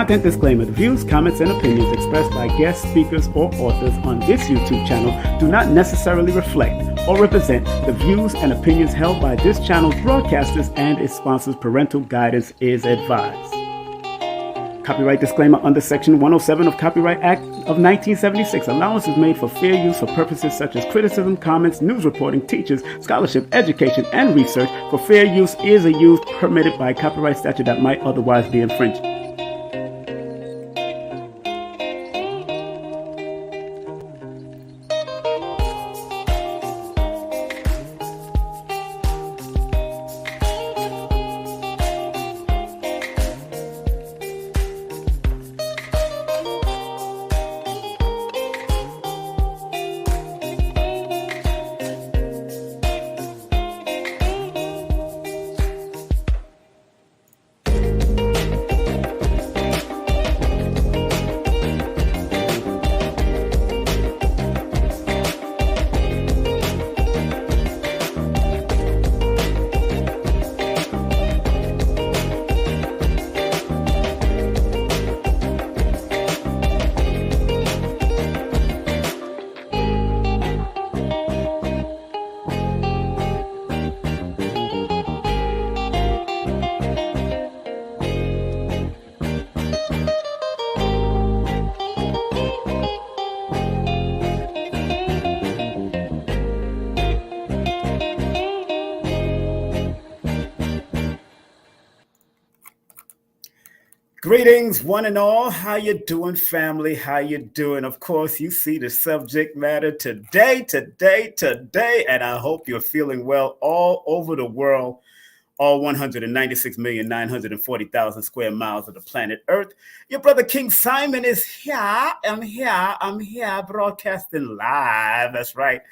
Content disclaimer. The views, comments, and opinions expressed by guest speakers or authors on this YouTube channel do not necessarily reflect or represent the views and opinions held by this channel's broadcasters and its sponsors. Parental guidance is advised. Copyright disclaimer under Section 107 of Copyright Act of 1976. Allowance is made for fair use for purposes such as criticism, comments, news reporting, teachers, scholarship, education, and research. For fair use is a use permitted by copyright statute that might otherwise be infringed. Greetings, one and all. How you doing, family? How you doing? Of course, you see the subject matter today, and I hope you're feeling well all over the world, all 196,940,000 square miles of the planet Earth. Your brother King Simon is here. I'm here, broadcasting live. That's right.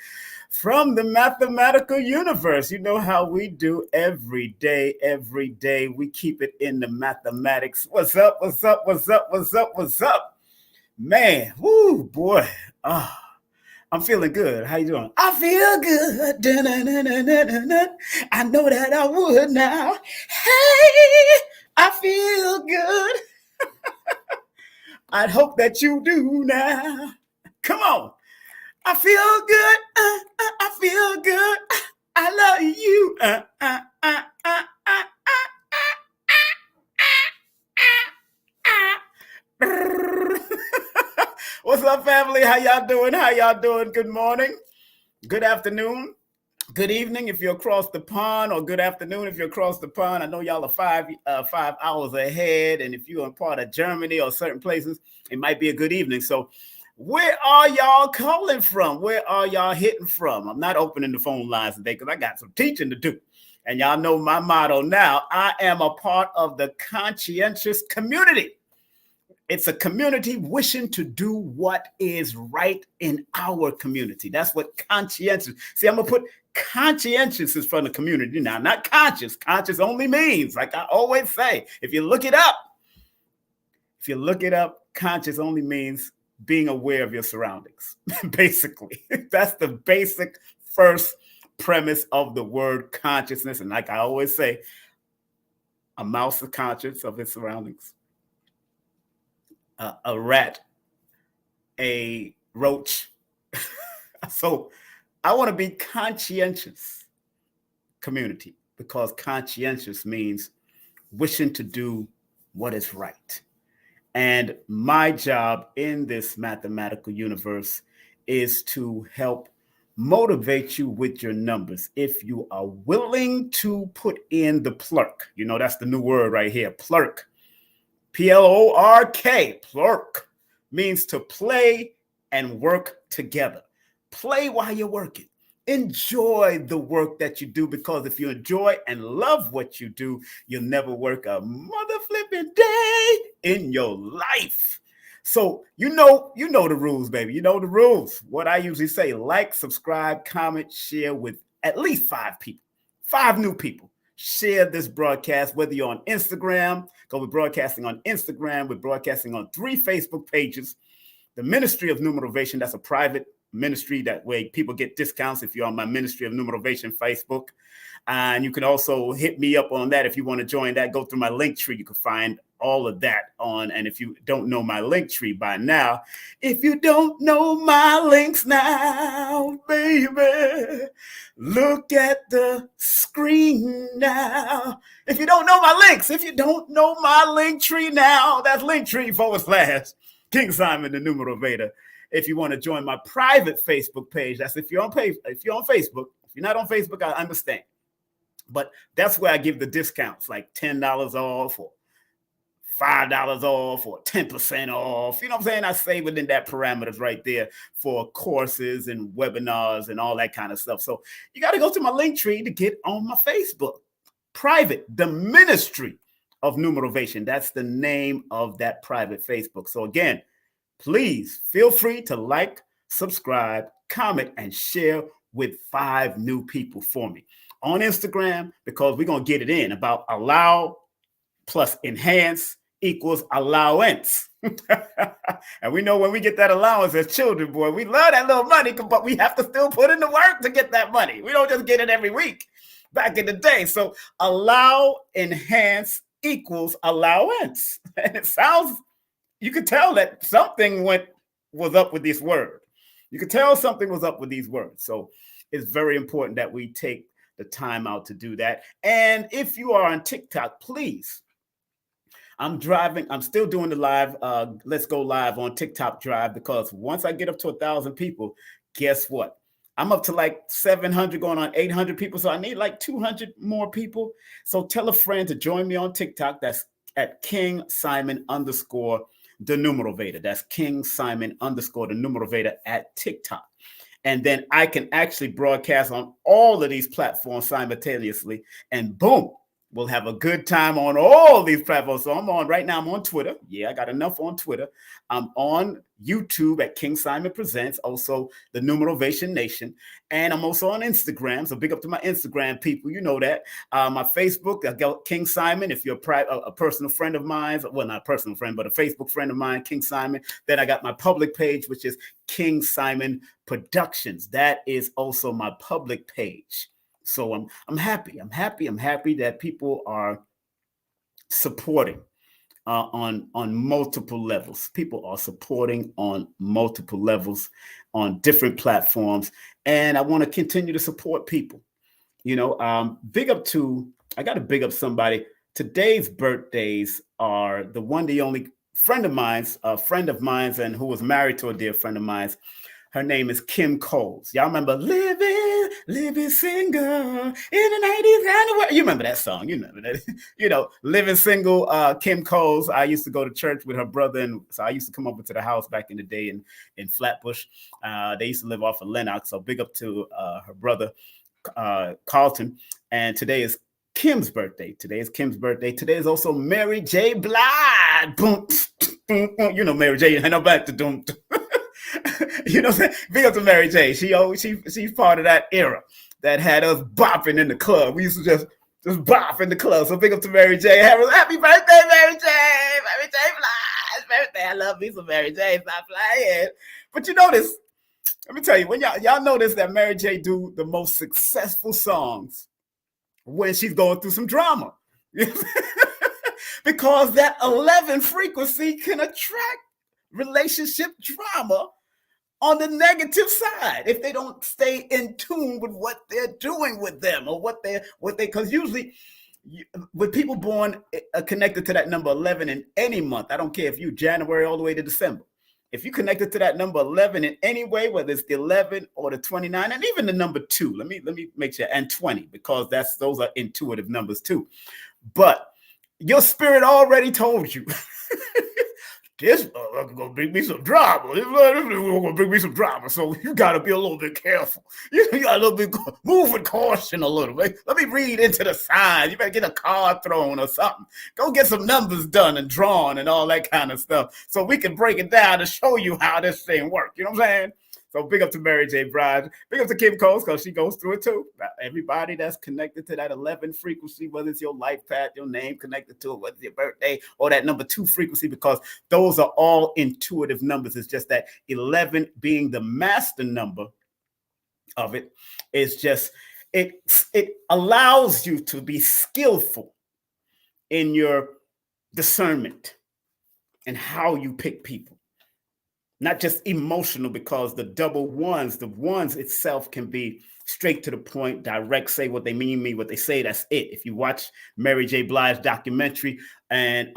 From the mathematical universe. You know how we do every day. We keep it in the mathematics. What's up? Man, woo, boy. I'm feeling good. How you doing? I feel good. I know that I would now. Hey, I feel good. I'd hope that you do now. Come on. I feel good. I feel good. I love you. What's up, family? How y'all doing? Good morning. Good afternoon. Good evening if you're across the pond, or good afternoon if you're across the pond. I know y'all are 5 hours ahead, and if you're in part of Germany or certain places, it might be a good evening. So where are y'all calling from? Where are y'all hitting from? I'm not opening the phone lines today because I got some teaching to do. And y'all know my motto now. I am a part of the conscientious community. It's a community wishing to do what is right in our community. That's what conscientious. See, I'm going to put conscientious in front of community now, not conscious. Conscious only means, like I always say, if you look it up, conscious only means being aware of your surroundings. Basically, that's the basic first premise of the word consciousness. And like I always say, a mouse is conscious of its surroundings. A rat, a roach. So I want to be conscientious community, because conscientious means wishing to do what is right. And my job in this mathematical universe is to help motivate you with your numbers. If you are willing to put in the plurk, you know, that's the new word right here, plurk, P-L-O-R-K, plurk means to play and work together. Play while you're working. Enjoy the work that you do, because if you enjoy and love what you do, you'll never work a mother flipping day in your life. So you know the rules, baby. You know the rules. What I usually say: like, subscribe, comment, share with at least 5 people, 5 new people. Share this broadcast, whether you're on Instagram, because we're broadcasting on Instagram. We're broadcasting on 3 Facebook pages. The Ministry of Numerovation, that's a private ministry. That way people get discounts if you're on my Ministry of Numerovation Facebook. And you can also hit me up on that if you want to join that. Go through my link tree. You can find all of that on. And if you don't know my link tree by now, if you don't know my links now, baby, look at the screen now. If you don't know my links, if you don't know my link tree now, that's linktree/King Simon the Numerovator. If you want to join my private Facebook page, that's if you're on Facebook. If you're not on Facebook, I understand. But that's where I give the discounts, like $10 off or $5 off or 10% off. You know what I'm saying? I say within that parameters right there for courses and webinars and all that kind of stuff. So you got to go to my link tree to get on my Facebook. Private, the Ministry of Numerovation. That's the name of that private Facebook. So again, please feel free to like, subscribe, comment, and share with 5 new people for me on Instagram, because we're going to get it in about allow plus enhance equals allowance. And we know when we get that allowance as children, boy, we love that little money, but we have to still put in the work to get that money. We don't just get it every week back in the day. So allow, enhance equals allowance. And it sounds, you could tell that something was up with this word. You could tell something was up with these words. So it's very important that we take the time out to do that. And if you are on TikTok, please, I'm still doing the live, let's go live on TikTok drive, because once I get up to 1,000 people, guess what? I'm up to like 700 going on 800 people. So I need like 200 more people. So tell a friend to join me on TikTok. That's at King Simon _ the Numerovator. That's King Simon _ the Numerovator at TikTok. And then I can actually broadcast on all of these platforms simultaneously. And boom, we'll have a good time on all these platforms. So I'm on Twitter. Yeah, I got enough on Twitter. I'm on YouTube at King Simon Presents, also the Numerovation Nation. And I'm also on Instagram. So big up to my Instagram people. You know that. My Facebook, I got King Simon. If you're a personal friend of mine, well, not a personal friend, but a Facebook friend of mine, King Simon. Then I got my public page, which is King Simon Productions. That is also my public page. So I'm happy. I'm happy that people are supporting on multiple levels. People are supporting on multiple levels on different platforms, and I want to continue to support people. You know, I got to big up somebody. Today's birthdays are the only friend of mine, and who was married to a dear friend of mine. Her name is Kim Coles. Y'all remember Living Single in the 90s? You remember that song. You remember that. Living Single, Kim Coles. I used to go to church with her brother. And so I used to come over to the house back in the day in Flatbush. They used to live off of Lenox. So big up to her brother, Carlton. And today is Kim's birthday. Today is also Mary J. Blige. Boom. Mary J. And I'm back to doom. Big up to Mary J. She's part of that era that had us bopping in the club. We used to just bop in the club. So big up to Mary J. Happy birthday, Mary J. Mary J. Blige. Birthday. I love me some Mary J. Stop playing. But you notice, let me tell you, when y'all notice that Mary J. do the most successful songs when she's going through some drama. Because that 11 frequency can attract relationship drama on the negative side if they don't stay in tune with what they're doing with them, or because usually with people born connected to that number 11 in any month, I don't care if you January all the way to December, if you connected to that number 11 in any way, whether it's the 11 or the 29, and even the number 2, let me make sure, and 20, because those are intuitive numbers too. But your spirit already told you this gonna bring me some drama. This gonna bring me some drama. So you gotta be a little bit careful. You got a little bit move with caution a little bit. Let me read into the signs. You better get a card thrown or something. Go get some numbers done and drawn and all that kind of stuff, so we can break it down to show you how this thing works. You know what I'm saying? So big up to Mary J. Blige. Big up to Kim Coles, because she goes through it too. Everybody that's connected to that 11 frequency, whether it's your life path, your name connected to it, whether it's your birthday, or that number 2 frequency, because those are all intuitive numbers. It's just that 11 being the master number of it is just, it allows you to be skillful in your discernment and how you pick people. Not just emotional, because the ones itself can be straight to the point, direct, say what they mean what they say, that's it. If you watch Mary J. Blige documentary, and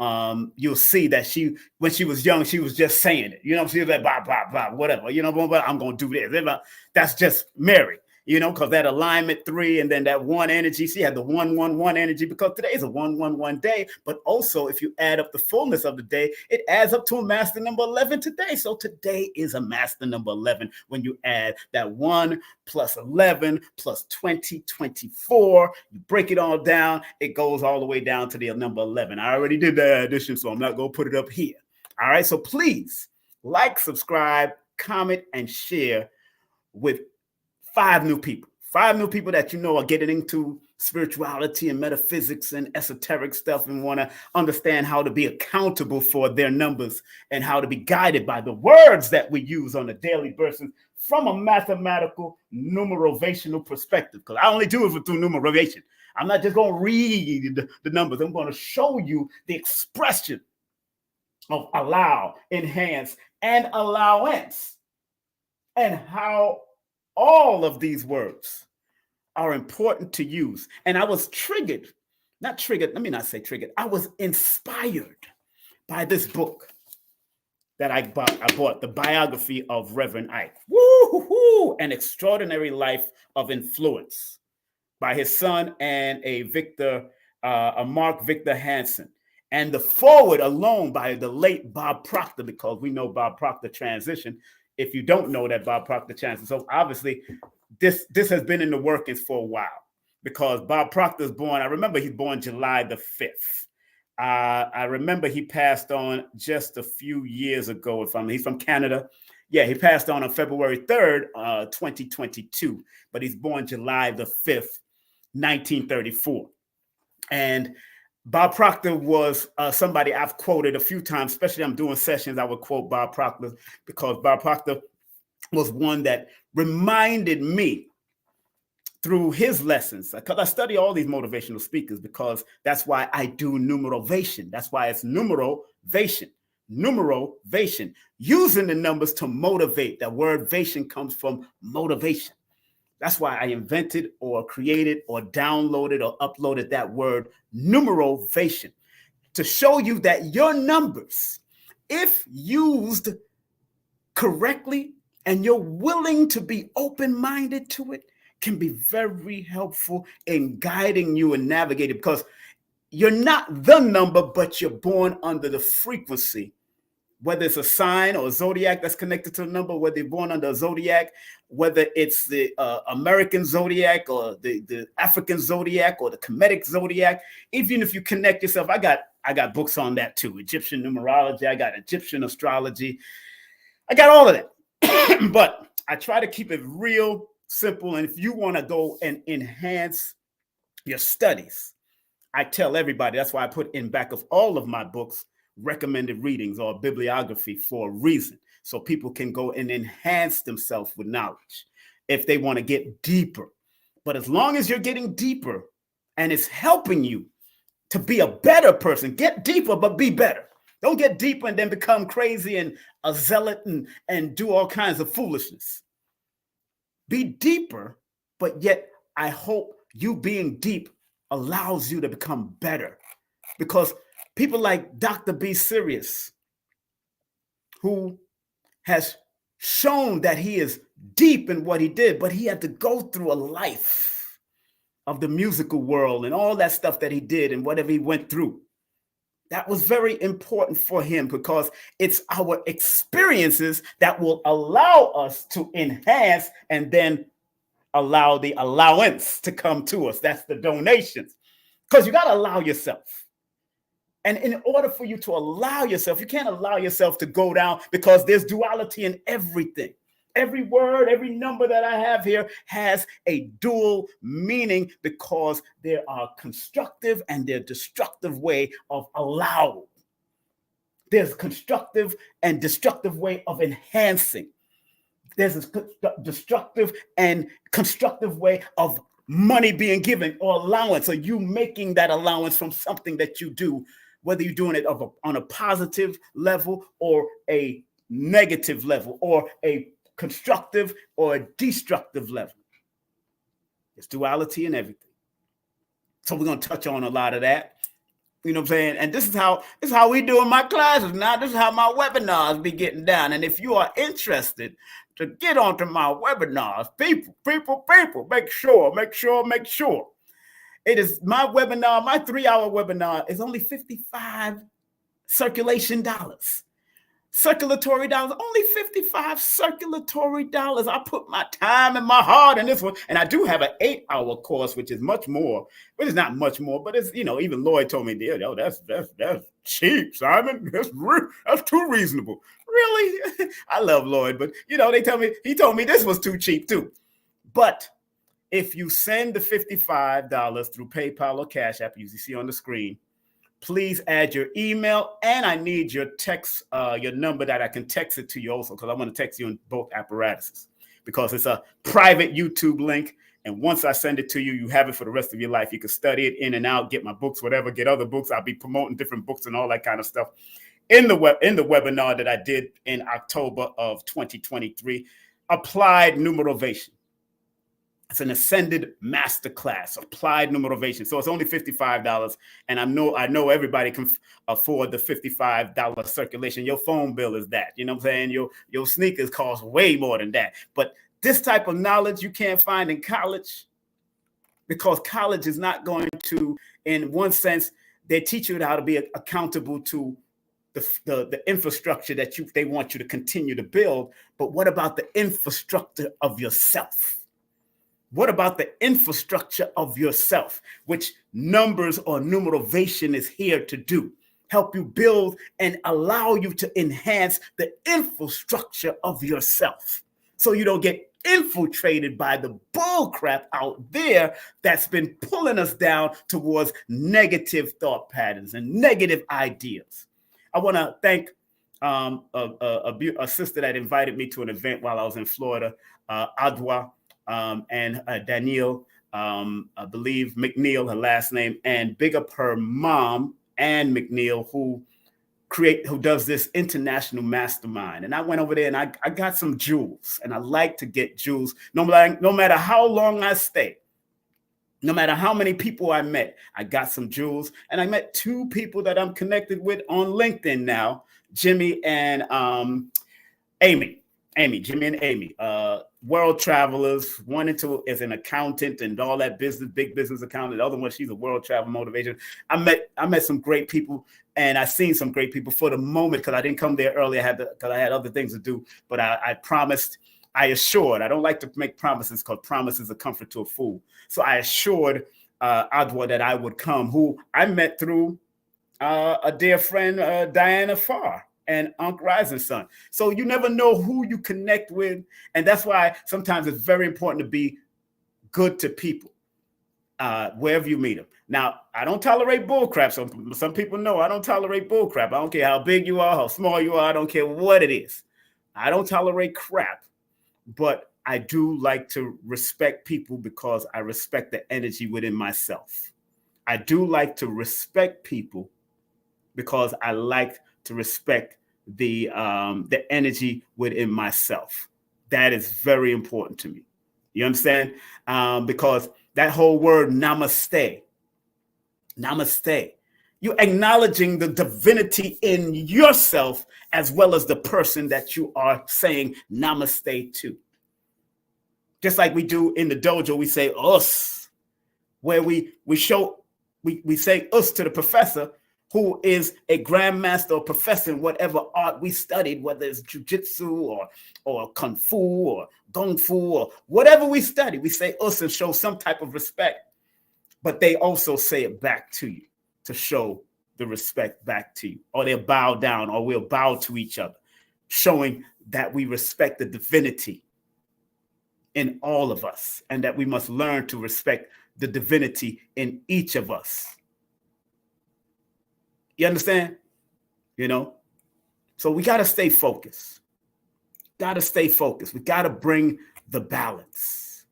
you'll see that when she was young, she was just saying it. She was like, blah, blah, blah, whatever. I'm going to do this. That's just Mary. Because that alignment 3 and then that 1 energy, she had the 1-1-1 energy, because today is a 1-1-1 day. But also, if you add up the fullness of the day, it adds up to a master number 11 today. So today is a master number 11 when you add that 1 plus 11 plus 20, 24. You break it all down, it goes all the way down to the number 11. I already did the addition, so I'm not going to put it up here. All right, so please like, subscribe, comment, and share with 5 new people that are getting into spirituality and metaphysics and esoteric stuff, and want to understand how to be accountable for their numbers and how to be guided by the words that we use on a daily basis from a mathematical numerovational perspective. Because I only do it through numerovation. I'm not just going to read the numbers. I'm going to show you the expression of allow, enhance, and allowance, and how all of these words are important to use. And I was I was inspired by this book that I bought, the biography of Reverend Ike. Woo-hoo-hoo! An Extraordinary Life of Influence, by his son and a Mark Victor Hansen. And the foreword alone by the late Bob Proctor, because we know Bob Proctor transitioned. If you don't know that Bob Proctor transitioned, so obviously this has been in the workings for a while, because Bob Proctor's born. I remember he's born July the 5th. I remember he passed on just a few years ago. He's from Canada. Yeah, he passed on February 3rd, 2022, but he's born July the 5th, 1934. And Bob Proctor was somebody I've quoted a few times, especially I'm doing sessions. I would quote Bob Proctor, because Bob Proctor was one that reminded me through his lessons, because I study all these motivational speakers, because that's why I do numerovation. That's why it's numerovation. Numerovation, using the numbers to motivate. That word "vation" comes from motivation. That's why I invented or created or downloaded or uploaded that word numerovation, to show you that your numbers, if used correctly and you're willing to be open-minded to it, can be very helpful in guiding you and navigating, because you're not the number, but you're born under the frequency. Whether it's a sign or a zodiac that's connected to the number, whether you're born under a zodiac, whether it's the American zodiac or the African zodiac or the Kemetic zodiac, even if you connect yourself, I got books on that too. Egyptian numerology, I got Egyptian astrology, I got all of that. But I try to keep it real simple. And if you want to go and enhance your studies, I tell everybody, that's why I put in back of all of my books recommended readings or bibliography for a reason, so people can go and enhance themselves with knowledge if they want to get deeper. But as long as you're getting deeper and it's helping you to be a better person, get deeper, but be better. Don't get deeper and then become crazy and a zealot and do all kinds of foolishness. Be deeper, but yet I hope you being deep allows you to become better, because people like Dr. B. Sirius, who has shown that he is deep in what he did, but he had to go through a life of the musical world and all that stuff that he did and whatever he went through. That was very important for him, because it's our experiences that will allow us to enhance and then allow the allowance to come to us. That's the donations, because you got to allow yourself. And in order for you to allow yourself, you can't allow yourself to go down, because there's duality in everything. Every word, every number that I have here has a dual meaning, because there are constructive and there's destructive way of allow. There's constructive and destructive way of enhancing. There's a destructive and constructive way of money being given or allowance, or you making that allowance from something that you do whether you're doing it on a positive level or a negative level or a constructive or a destructive level. There's duality in everything. So we're going to touch on a lot of that. You know what I'm saying? And this is how we do in my classes now. This is how my webinars be getting down. And if you are interested to get onto my webinars, people, make sure. It is my webinar, my 3-hour webinar is only 55 circulation dollars. Circulatory dollars, only 55 circulatory dollars. I put my time and my heart in this one. And I do have an 8-hour course, which is much more, but it's not much more, but it's, even Lloyd told me, oh, that's cheap, Simon. That's too reasonable. Really? I love Lloyd, but he told me this was too cheap too. But if you send the $55 through PayPal or Cash App, you see on the screen, please add your email, and I need your text, your number that I can text it to you also, because I want to text you in both apparatuses, because it's a private YouTube link. And once I send it to you, you have it for the rest of your life. You can study it in and out, get my books, whatever, get other books. I'll be promoting different books and all that kind of stuff in the webinar that I did in October of 2023, Applied Numerovation. It's an ascended masterclass, applied numerovation. So it's only $55. And I know everybody can afford the $55 circulation. Your phone bill is that, you know what I'm saying? Your sneakers cost way more than that. But this type of knowledge you can't find in college, because college is not going to, in one sense, they teach you how to be accountable to the infrastructure that they want you to continue to build. But what about the infrastructure of yourself? What about the infrastructure of yourself, which numbers or numerovation is here to do? Help you build and allow you to enhance the infrastructure of yourself, so you don't get infiltrated by the bull crap out there that's been pulling us down towards negative thought patterns and negative ideas. I want to thank a sister that invited me to an event while I was in Florida, Adwa. And Danielle, I believe McNeil, her last name, and big up her mom, Ann McNeil, who does this international mastermind. And I went over there and I got some jewels, and I like to get jewels no matter how long I stay, no matter how many people I met. I got some jewels, and I met 2 people that I'm connected with on LinkedIn now, Jimmy and Jimmy and Amy, world travelers. One is an accountant and all that business, big business accountant. The other one, she's a world travel motivation. I met some great people, and I seen some great people for the moment, because I didn't come there early. Because I had other things to do. But I promised, I assured. I don't like to make promises, because promises are comfort to a fool. So I assured Adwa that I would come, who I met through a dear friend, Diana Farr, and Unc Rising Sun. So you never know who you connect with. And that's why sometimes it's very important to be good to people wherever you meet them. Now, I don't tolerate bull crap. Some people know I don't tolerate bull crap. I don't care how big you are, how small you are. I don't care what it is. I don't tolerate crap. But I do like to respect people, because I respect the energy within myself. I do like to respect people because I like to respect the energy within myself. That is very important to me. You understand? Because that whole word namaste, you're acknowledging the divinity in yourself, as well as the person that you are saying namaste to. Just like we do in the dojo, we say us, where we say us to the professor, who is a grandmaster or professor in whatever art we studied, whether it's jujitsu or kung fu or gung fu or whatever we study. We say us and show some type of respect, but they also say it back to you to show the respect back to you, or they'll bow down, or we'll bow to each other, showing that we respect the divinity in all of us, and that we must learn to respect the divinity in each of us. You understand? So we got to stay focused. We got to bring the balance.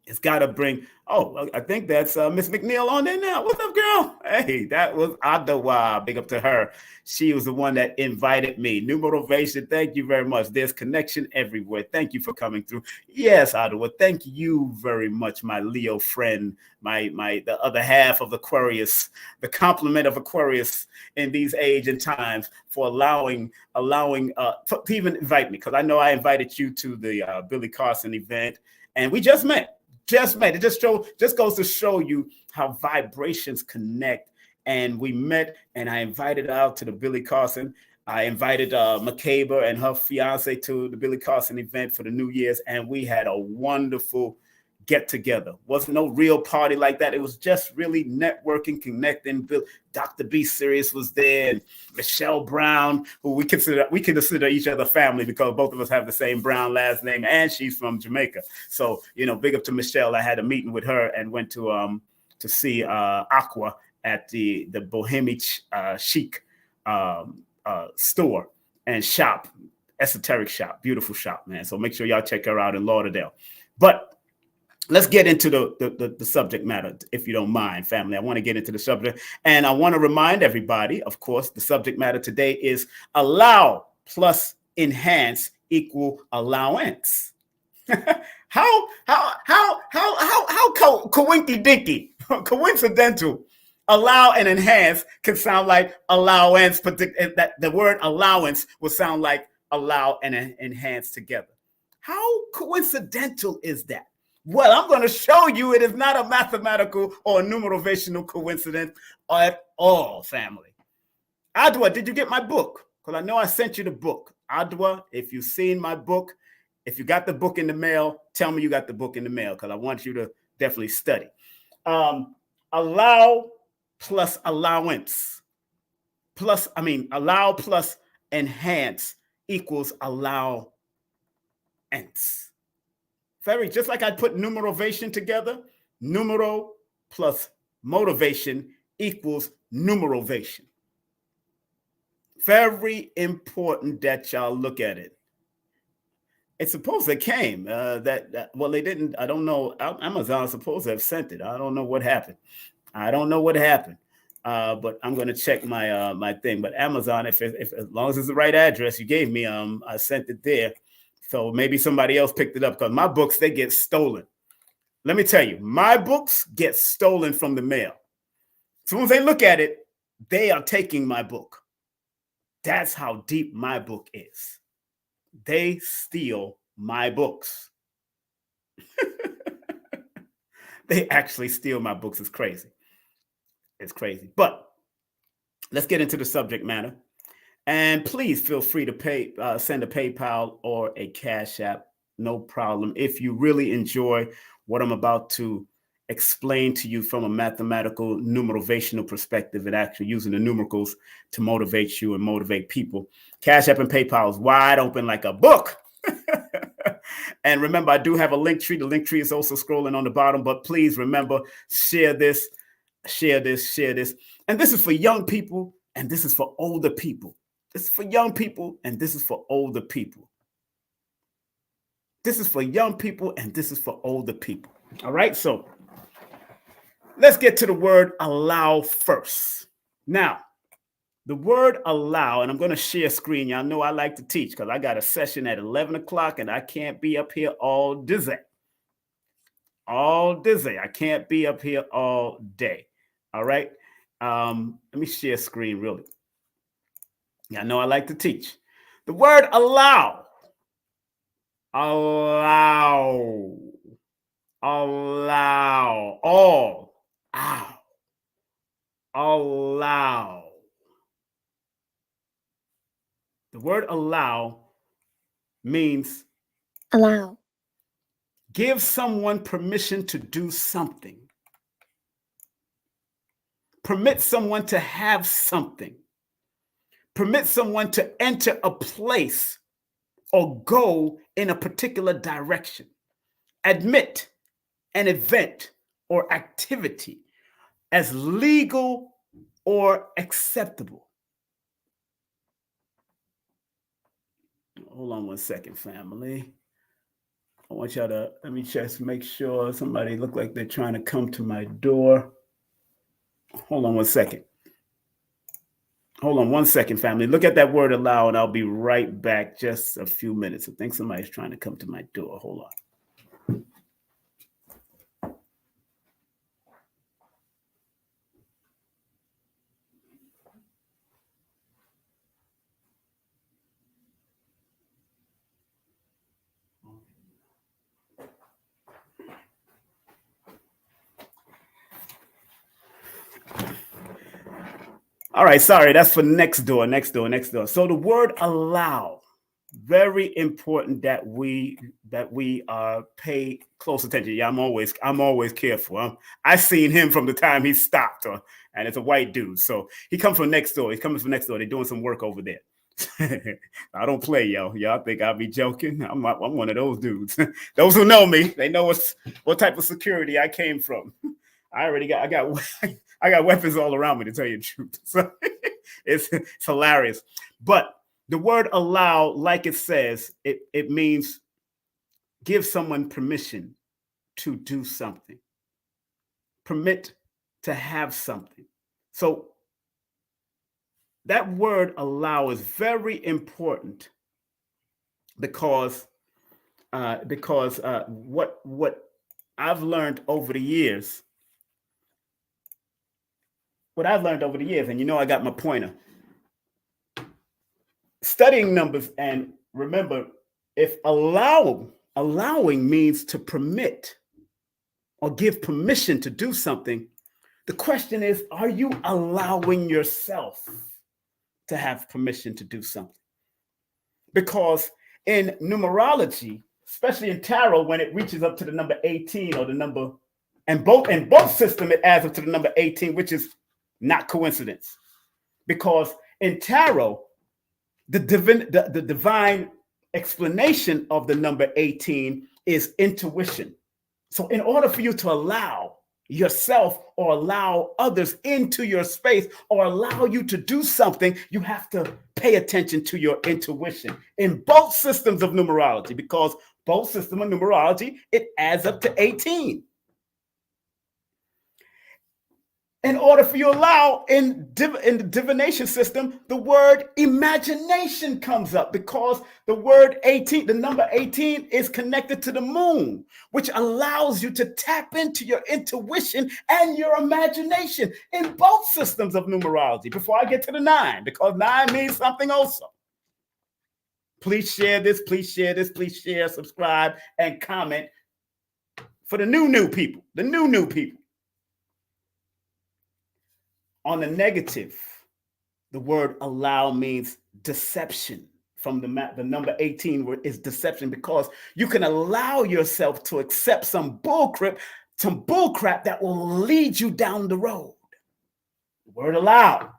It's It's got to bring. Oh, I think that's Miss McNeil on there now. What's up, girl? Hey, that was Adawa. Big up to her. She was the one that invited me. Numerovation, thank you very much. There's connection everywhere. Thank you for coming through. Yes, Adawa, thank you very much, my Leo friend, the other half of Aquarius, the complement of Aquarius in these age and times, for allowing to even invite me, because I know I invited you to the Billy Carson event, and we just met. It just goes to show you how vibrations connect. And we met, and I invited her out to the Billy Carson. I invited McCabe and her fiance to the Billy Carson event for the New Year's, and we had a wonderful get together. Wasn't no real party like that. It was just really networking, connecting. Dr. B Serious was there, and Michelle Brown, who we consider each other family, because both of us have the same Brown last name, and she's from Jamaica. So, big up to Michelle. I had a meeting with her and went to see Aqua at the Bohemian Chic store and shop, esoteric shop, beautiful shop, man. So make sure y'all check her out in Lauderdale. But let's get into the subject matter, if you don't mind, family. I want to get into the subject, and I want to remind everybody, of course, the subject matter today is allow plus enhance equal allowance. How coincidental. Allow and enhance can sound like allowance, but the word allowance will sound like allow and enhance together. How coincidental is that? Well, I'm going to show you it is not a mathematical or a numerovational coincidence at all, family. Adwa, did you get my book? Because I know I sent you the book. Adwa, if you've seen my book, if you got the book in the mail, tell me you got the book in the mail, because I want you to definitely study. Allow plus allowance allow plus enhance equals allowance. Just like I put numerovation together, numero plus motivation equals numerovation. Very important that y'all look at it. It's supposed it came. Well, they didn't. I don't know. Amazon is supposed to have sent it. I don't know what happened. But I'm going to check my thing. But Amazon, if as long as it's the right address you gave me, I sent it there. So maybe somebody else picked it up, because my books, they get stolen. Let me tell you, my books get stolen from the mail. As soon as they look at it, they are taking my book. That's how deep my book is. They steal my books. They actually steal my books. It's crazy. But let's get into the subject matter. And please feel free to send a PayPal or a Cash App. No problem. If you really enjoy what I'm about to explain to you from a mathematical numerovational perspective, and actually using the numericals to motivate you and motivate people, Cash App and PayPal is wide open like a book. And remember, I do have a link tree. The link tree is also scrolling on the bottom. But please remember, share this. And this is for young people, and this is for older people. This is for young people, and this is for older people. This is for young people, and this is for older people. All right, so let's get to the word allow first. Now, the word allow, and I'm going to share screen. Y'all know I like to teach, because I got a session at 11 o'clock, and I can't be up here all dizzy. I can't be up here all day. All right. Let me share screen really. I know I like to teach. The word allow. Allow. The word allow means allow. Give someone permission to do something. Permit someone to have something. Permit someone to enter a place or go in a particular direction. Admit an event or activity as legal or acceptable. Hold on one second, family. I want y'all to, let me just make sure somebody look like they're trying to come to my door. Hold on 1 second. Hold on 1 second, family. Look at that word allow, and I'll be right back just a few minutes. I think somebody's trying to come to my door. Hold on. All right, sorry, that's for next door. So the word allow, very important that we pay close attention. Yeah, I'm always careful. I seen him from the time he stopped, and it's a white dude. So he comes from next door. He's coming from next door. They're doing some work over there. I don't play, yo. Y'all think I'll be joking? I'm one of those dudes. Those who know me, they know what type of security I came from. I got weapons all around me, to tell you the truth. So it's hilarious. But the word allow, like it says, it means give someone permission to do something. Permit to have something. So that word allow is very important because what I've learned over the years. And you know I got my pointer. Studying numbers, and remember, if allowing means to permit or give permission to do something, the question is, are you allowing yourself to have permission to do something? Because in numerology, especially in tarot, when it reaches up to the number 18 or the number, and both systems, it adds up to the number 18, which is not coincidence. Because in tarot, the divine explanation of the number 18 is intuition. So in order for you to allow yourself or allow others into your space or allow you to do something, you have to pay attention to your intuition in both systems of numerology, because both systems of numerology, it adds up to 18. In order for you to allow, in the divination system, the word imagination comes up, because the word 18, the number 18, is connected to the moon, which allows you to tap into your intuition and your imagination in both systems of numerology. Before I get to the 9, because 9 means something also. Please share this, please share, subscribe, and comment for the new people, On the negative, the word allow means deception. From the number 18 is deception, because you can allow yourself to accept some bullcrap that will lead you down the road. The word allow.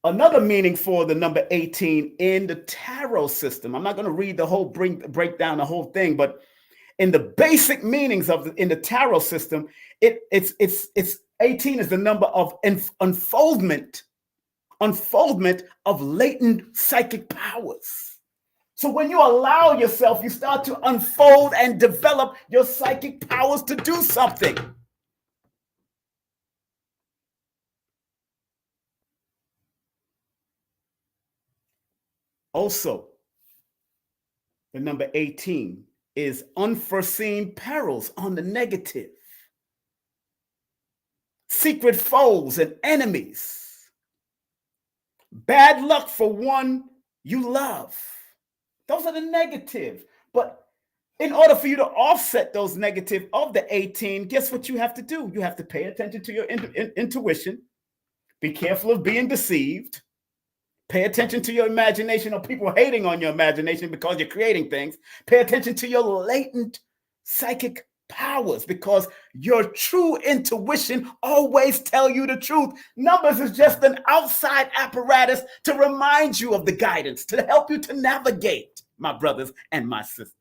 Another meaning for the number 18 in the tarot system, I'm not going to read the whole break down the whole thing, but in the basic meanings in the tarot system, it's 18 is the number of unfoldment of latent psychic powers. So when you allow yourself, you start to unfold and develop your psychic powers to do something. Also, the number 18 is unforeseen perils on the negative. Secret foes and enemies. Bad luck for one you love. Those are the negative. But in order for you to offset those negative of the 18, guess what you have to do? You have to pay attention to your intuition. Be careful of being deceived. Pay attention to your imagination, or people hating on your imagination because you're creating things. Pay attention to your latent psychic powers, because your true intuition always tell you the truth. Numbers is just an outside apparatus to remind you of the guidance, to help you to navigate, my brothers and my sisters.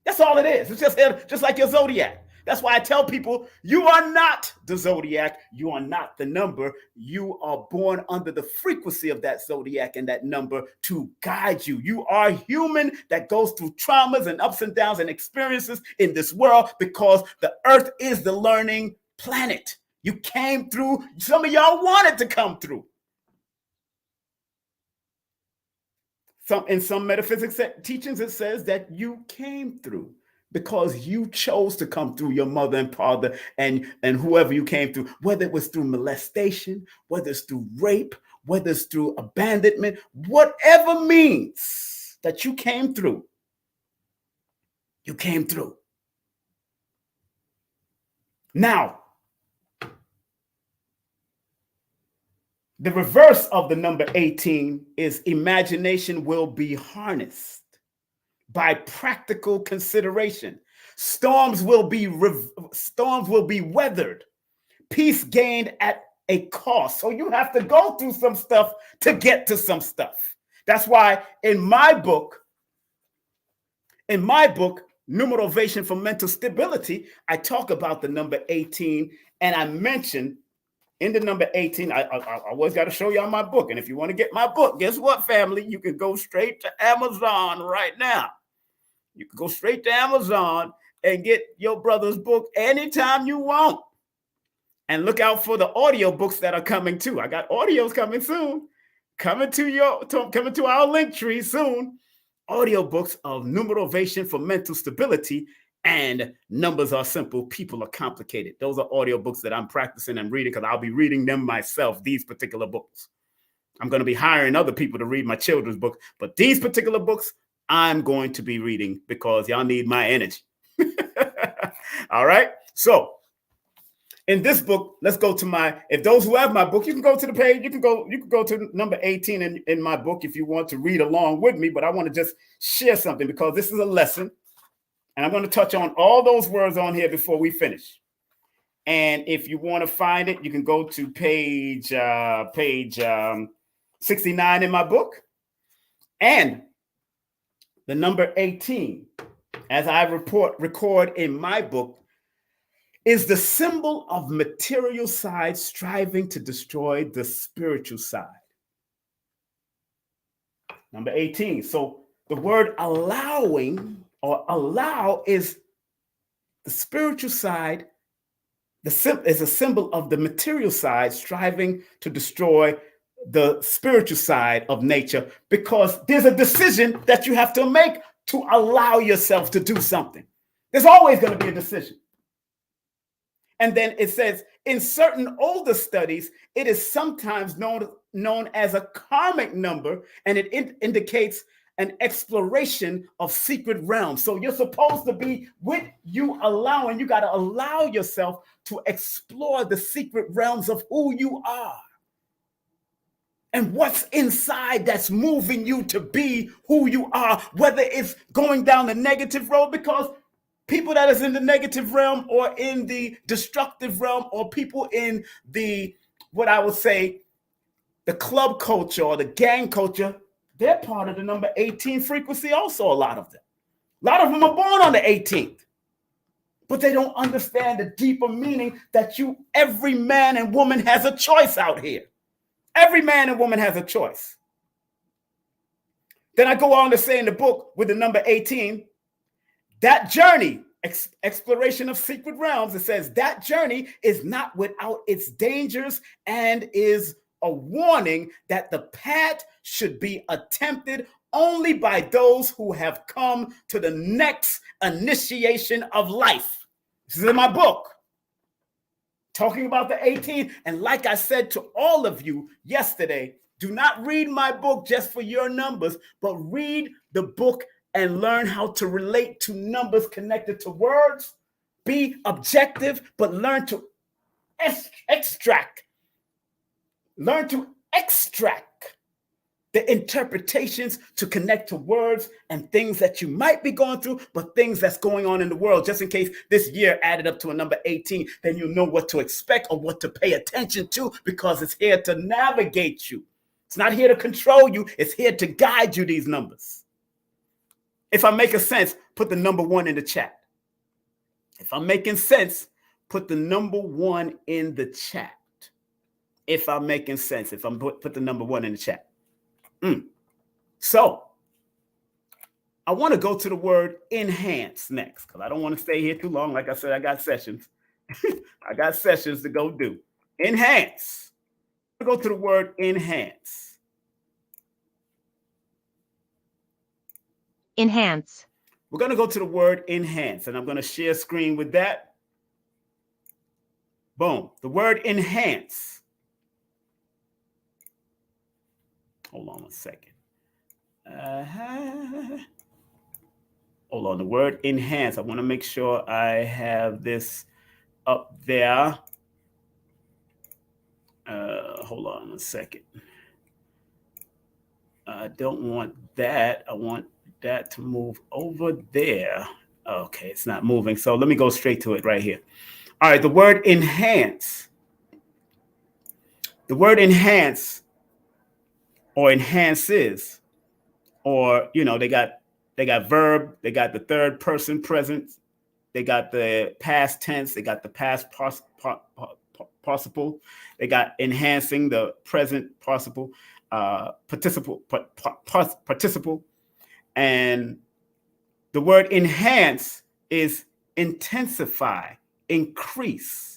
That's all it is. It's just like your zodiac. That's why I tell people, you are not the zodiac. You are not the number. You are born under the frequency of that zodiac and that number to guide you. You are human that goes through traumas and ups and downs and experiences in this world because the earth is the learning planet. You came through. Some of y'all wanted to come through. In some metaphysics teachings, it says that you came through because you chose to come through, your mother and father and whoever you came through, whether it was through molestation, whether it's through rape, whether it's through abandonment, whatever means that you came through, you came through. Now, the reverse of the number 18 is imagination will be harnessed by practical consideration. Storms will be weathered. Peace gained at a cost. So you have to go through some stuff to get to some stuff. That's why in my book, Numerovational for Mental Stability, I talk about the number 18, and I mention in the number 18, I always got to show y'all my book. And if you want to get my book, guess what, family? You can go straight to Amazon right now. You can go straight to Amazon and get your brother's book anytime you want. And look out for the audio books that are coming too. I got audios coming soon. Coming to our link tree soon. Audio books of Numerovational for Mental Stability and Numbers Are Simple, People Are Complicated. Those are audio books that I'm practicing and reading because I'll be reading them myself, these particular books. I'm going to be hiring other people to read my children's book, but these particular books I'm going to be reading because y'all need my energy. All right. So in this book, let's go to if those who have my book, you can go to the page. You can go to number 18 in my book if you want to read along with me. But I want to just share something because this is a lesson. And I'm going to touch on all those words on here before we finish. And if you want to find it, you can go to page 69 in my book. And the number 18, as I record in my book, is the symbol of material side striving to destroy the spiritual side. Number 18. So the word allowing or allow is the spiritual side. Is a symbol of the material side striving to destroy the spiritual side of nature, because there's a decision that you have to make to allow yourself to do something. There's always going to be a decision. And then it says in certain older studies, it is sometimes known as a karmic number, and it indicates an exploration of secret realms. So you're supposed to be with you allowing, you got to allow yourself to explore the secret realms of who you are and what's inside that's moving you to be who you are, whether it's going down the negative road, because people that is in the negative realm or in the destructive realm, or people in the, what I would say, the club culture or the gang culture, they're part of the number 18 frequency also, a lot of them. A lot of them are born on the 18th, but they don't understand the deeper meaning that every man and woman has a choice out here. Every man and woman has a choice. Then I go on to say in the book with the number 18, that journey, exploration of secret realms, it says that journey is not without its dangers and is a warning that the path should be attempted only by those who have come to the next initiation of life. This is in my book, talking about the 18. And like I said to all of you yesterday, do not read my book just for your numbers, but read the book and learn how to relate to numbers connected to words. Be objective, but learn to extract the interpretations to connect to words and things that you might be going through, but things that's going on in the world. Just in case this year added up to a number 18, then you know what to expect or what to pay attention to, because it's here to navigate you. It's not here to control you. It's here to guide you, these numbers. If I make a sense, put the number 1 in the chat. If I'm making sense, put the number 1 in the chat. If I'm making sense, if I'm put the number 1 in the chat. So I want to go to the word enhance next, because I don't want to stay here too long. Like I said, I got sessions. I got sessions to go do. Enhance. Go to the word enhance. Enhance. We're going to go to the word enhance, and I'm going to share screen with that. Boom. The word enhance. Hold on 1 second. Hold on. The word enhance. I want to make sure I have this up there. Hold on 1 second. I don't want that. I want that to move over there. Okay, it's not moving. So let me go straight to it right here. All right, the word enhance. The word enhance or enhances, or they got verb, they got the third person present, they got the past tense, they got the past participle, they got enhancing, the present participle, participle, and the word enhance is intensify, increase,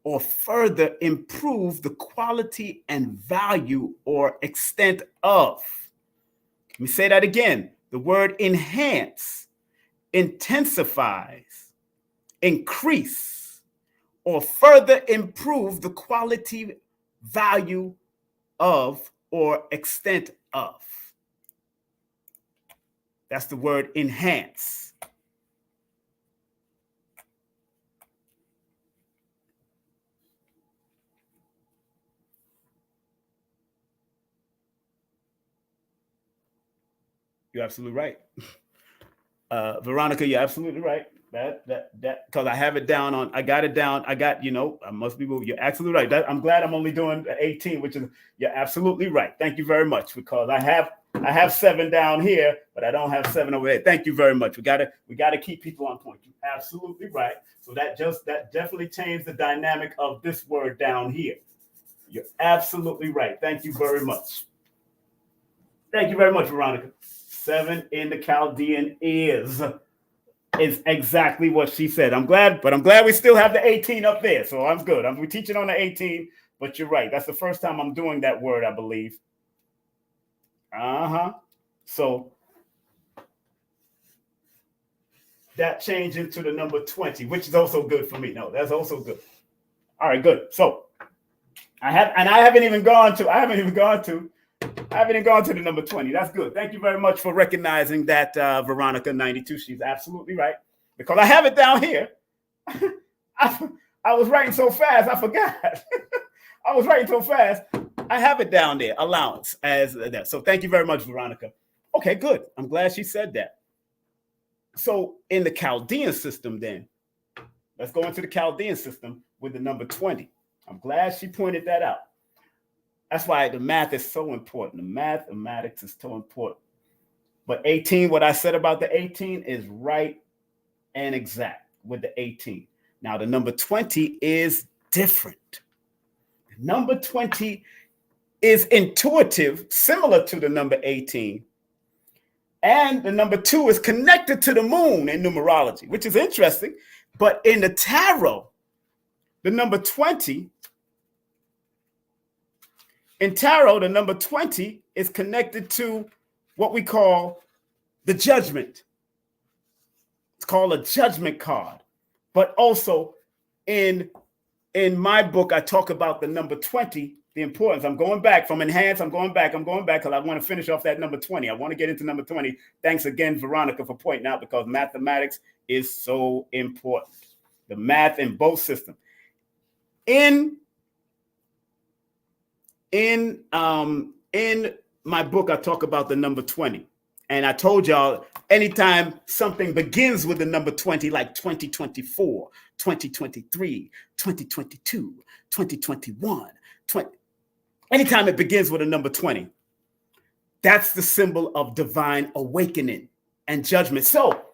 or further improve the quality and value or extent of. Let me say that again. The word enhance intensifies, increase, or further improve the quality, value of, or extent of. That's the word enhance. You're absolutely right. Veronica, you're absolutely right. That because I have it down on, I got it down. I got, I must be moving. You're absolutely right. I'm glad I'm only doing 18, which is, you're absolutely right. Thank you very much, because I have 7 down here, but I don't have 7 over there. Thank you very much. We gotta keep people on point. You're absolutely right. So that definitely changed the dynamic of this word down here. You're absolutely right. Thank you very much. Thank you very much, Veronica. 7 in the Chaldean is exactly what she said. I'm glad we still have the 18 up there. So I'm good. We're teaching on the 18, but you're right. That's the first time I'm doing that word, I believe. So that changed into the number 20, which is also good for me. No, that's also good. All right, good. So I haven't even gone to the number 20. That's good. Thank you very much for recognizing that, Veronica 92. She's absolutely right, because I have it down here. I was writing so fast, I forgot. I was writing so fast. I have it down there, allowance, as that. So thank you very much, Veronica. Okay, good. I'm glad she said that. So in the Chaldean system, then, let's go into the Chaldean system with the number 20. I'm glad she pointed that out. That's why the math is so important. The mathematics is so important. But 18, what I said about the 18 is right and exact with the 18. Now, the number 20 is different. The number 20 is intuitive, similar to the number 18. And the number 2 is connected to the moon in numerology, which is interesting. But in the tarot, the number 20, in tarot, the number 20 is connected to what we call the judgment. It's called a judgment card. But also in my book, I talk about the number 20, the importance. I'm going back from enhance. I'm going back because I want to finish off that number 20. I want to get into number 20. Thanks again, Veronica, for pointing out, because mathematics is so important. The math in both systems. In my book, I talk about the number 20. And I told y'all, anytime something begins with the number 20, like 2024, 2023, 2022, 2021, anytime it begins with a number 20, that's the symbol of divine awakening and judgment. So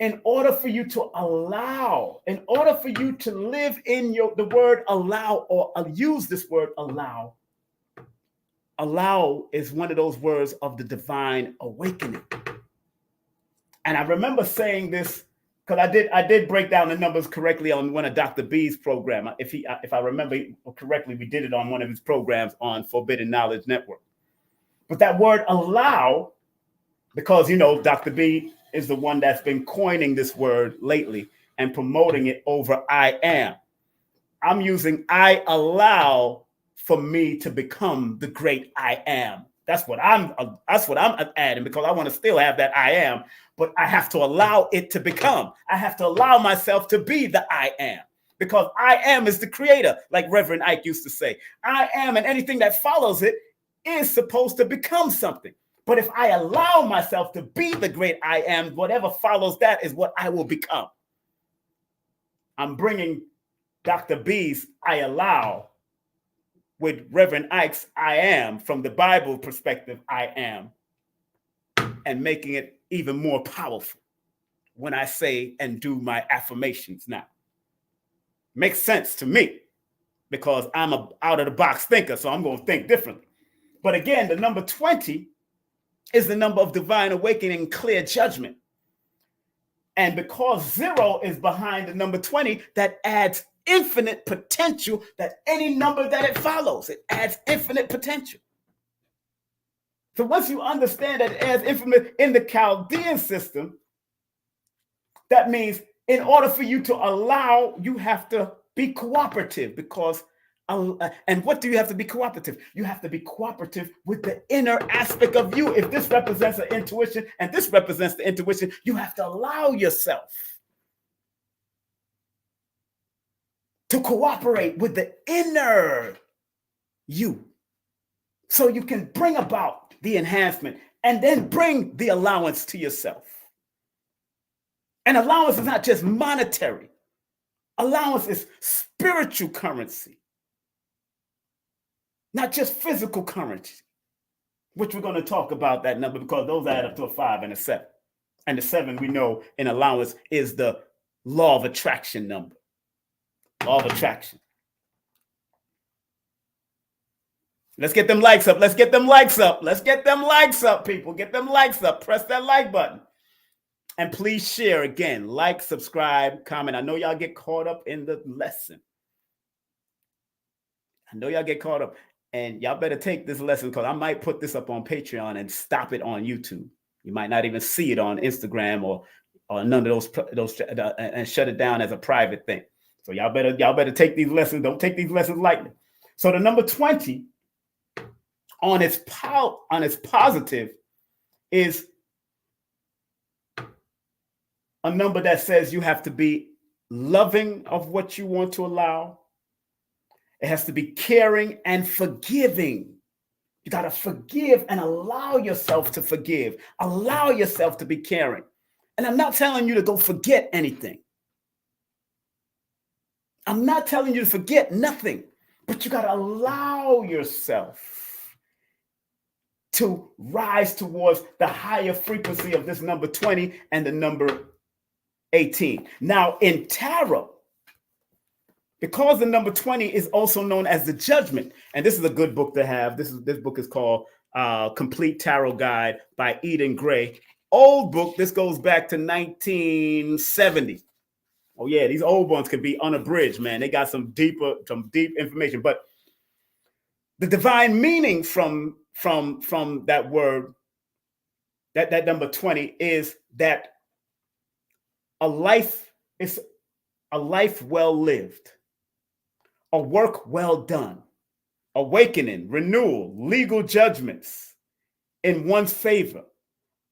in order for you to allow, in order for you to live in the word allow, or use this word allow, allow is one of those words of the divine awakening. And I remember saying this because I did break down the numbers correctly on one of Dr. B's program. If I remember correctly, we did it on one of his programs on Forbidden Knowledge Network. But that word allow, because Dr. B is the one that's been coining this word lately and promoting it over I am. I'm using I allow for me to become the great I am. That's what I'm adding, because I want to still have that I am, but I have to allow it to become. I have to allow myself to be the I am, because I am is the creator, like Reverend Ike used to say. I am, and anything that follows it is supposed to become something. But if I allow myself to be the great I am, whatever follows that is what I will become. I'm bringing Dr. B's I allow with Reverend Ike's I am, from the Bible perspective, I am, and making it even more powerful when I say and do my affirmations now. Makes sense to me, because I'm a out of the box thinker, so I'm going to think differently. But again, the number 20 is the number of divine awakening, clear judgment. And because 0 is behind the number 20, that adds infinite potential, that any number that it follows, it adds infinite potential. So once you understand that it adds infinite in the Chaldean system, that means in order for you to allow, you have to be cooperative, because and what do you have to be cooperative? You have to be cooperative with the inner aspect of you. If this represents an intuition and this represents the intuition, you have to allow yourself to cooperate with the inner you, so you can bring about the enhancement and then bring the allowance to yourself. And allowance is not just monetary. Allowance is spiritual currency, not just physical currency, which we're going to talk about that number, because those add up to a 5 and a 7. And the 7, we know in allowance, is the law of attraction number. Law of attraction. Let's get them likes up. Let's get them likes up. Let's get them likes up, people. Get them likes up. Press that like button. And please share again. Like, subscribe, comment. I know y'all get caught up in the lesson. I know y'all get caught up. And y'all better take this lesson, because I might put this up on Patreon and stop it on YouTube. You might not even see it on Instagram or none of those and shut it down as a private thing. So y'all better take these lessons. Don't take these lessons lightly. So the number 20 on its positive is a number that says you have to be loving of what you want to allow. It has to be caring and forgiving. You got to forgive and allow yourself to forgive. Allow yourself to be caring. And I'm not telling you to go forget anything. I'm not telling you to forget nothing, but you got to allow yourself to rise towards the higher frequency of this number 20 and the number 18. Now, in tarot, because the number 20 is also known as the Judgment, and this is a good book to have. This book is called Complete Tarot Guide by Eden Gray. Old book. This goes back to 1970. Oh yeah, these old ones can be unabridged, man. They got some deep information. But the divine meaning from that word, that number 20, is that a life is a life well lived, a work well done, awakening, renewal, legal judgments in one's favor,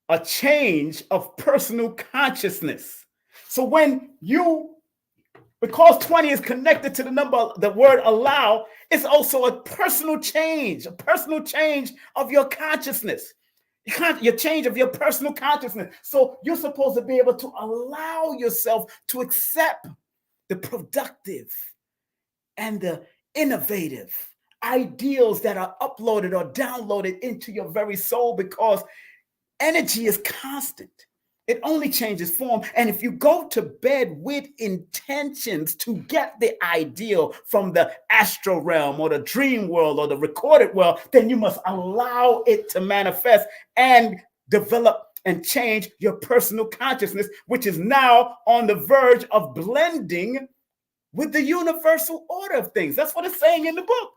a change of personal consciousness. So because 20 is connected to the word allow, it's also a personal change of your consciousness. Your change of your personal consciousness. So you're supposed to be able to allow yourself to accept the productive and the innovative ideals that are uploaded or downloaded into your very soul, because energy is constant. It only changes form. And if you go to bed with intentions to get the ideal from the astral realm or the dream world or the recorded world, then you must allow it to manifest and develop and change your personal consciousness, which is now on the verge of blending with the universal order of things. That's what it's saying in the book.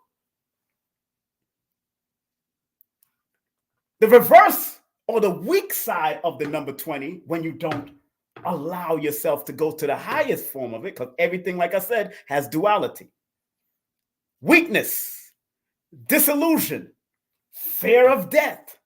The reverse or the weak side of the number 20, when you don't allow yourself to go to the highest form of it, because everything, like I said, has duality. Weakness, disillusion, fear of death,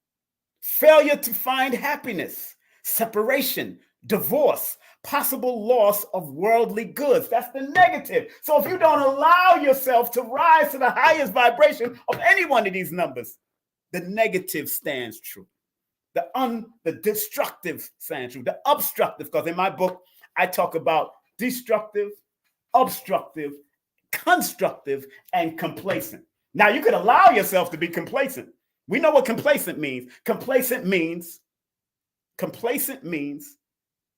failure to find happiness, separation, divorce, possible loss of worldly goods. That's the negative. So if you don't allow yourself to rise to the highest vibration of any one of these numbers, the negative stands true. The destructive stands true. The obstructive, because in my book, I talk about destructive, obstructive, constructive, and complacent. Now, you could allow yourself to be complacent. We know what complacent means. Complacent means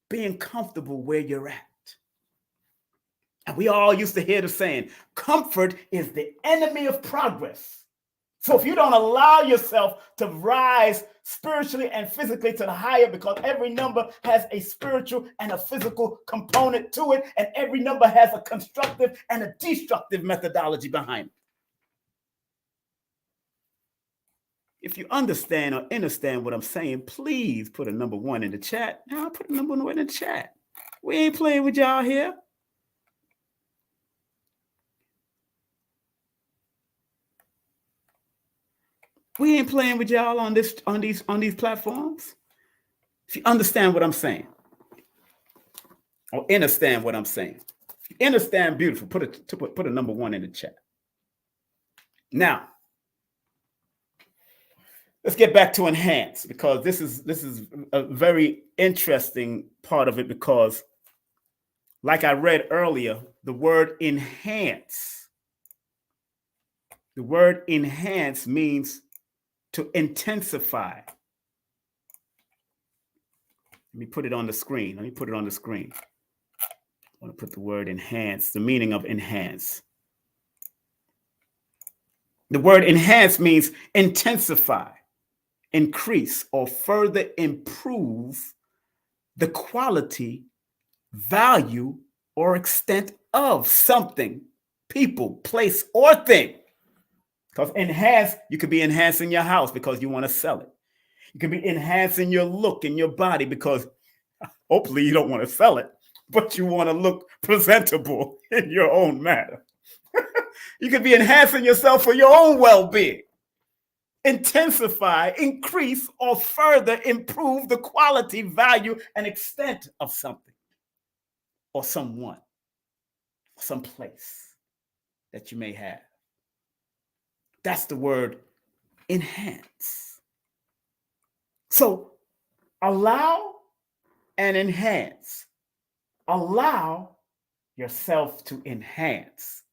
being comfortable where you're at. And we all used to hear the saying, comfort is the enemy of progress. So if you don't allow yourself to rise spiritually and physically to the higher, because every number has a spiritual and a physical component to it, and every number has a constructive and a destructive methodology behind it. If you understand or understand what I'm saying, please put a number 1 in the chat. Now, put a number 1 in the chat. We ain't playing with y'all here. We ain't playing with y'all on these platforms. If you understand what I'm saying, or understand what I'm saying, if you understand, beautiful. Put a number 1 in the chat. Now, let's get back to enhance, because this is a very interesting part of it, because, like I read earlier, the word enhance means to intensify. Let me put it on the screen. I want to put the word enhance, the meaning of enhance. The word enhance means intensify, increase, or further improve the quality, value, or extent of something, people, place, or thing. Because enhance, you could be enhancing your house because you want to sell it. You could be enhancing your look in your body because hopefully you don't want to sell it, but you want to look presentable in your own manner. You could be enhancing yourself for your own well-being. Intensify, increase, or further improve the quality, value, and extent of something or someone, some place that you may have. That's the word enhance. So allow and enhance. Allow yourself to enhance,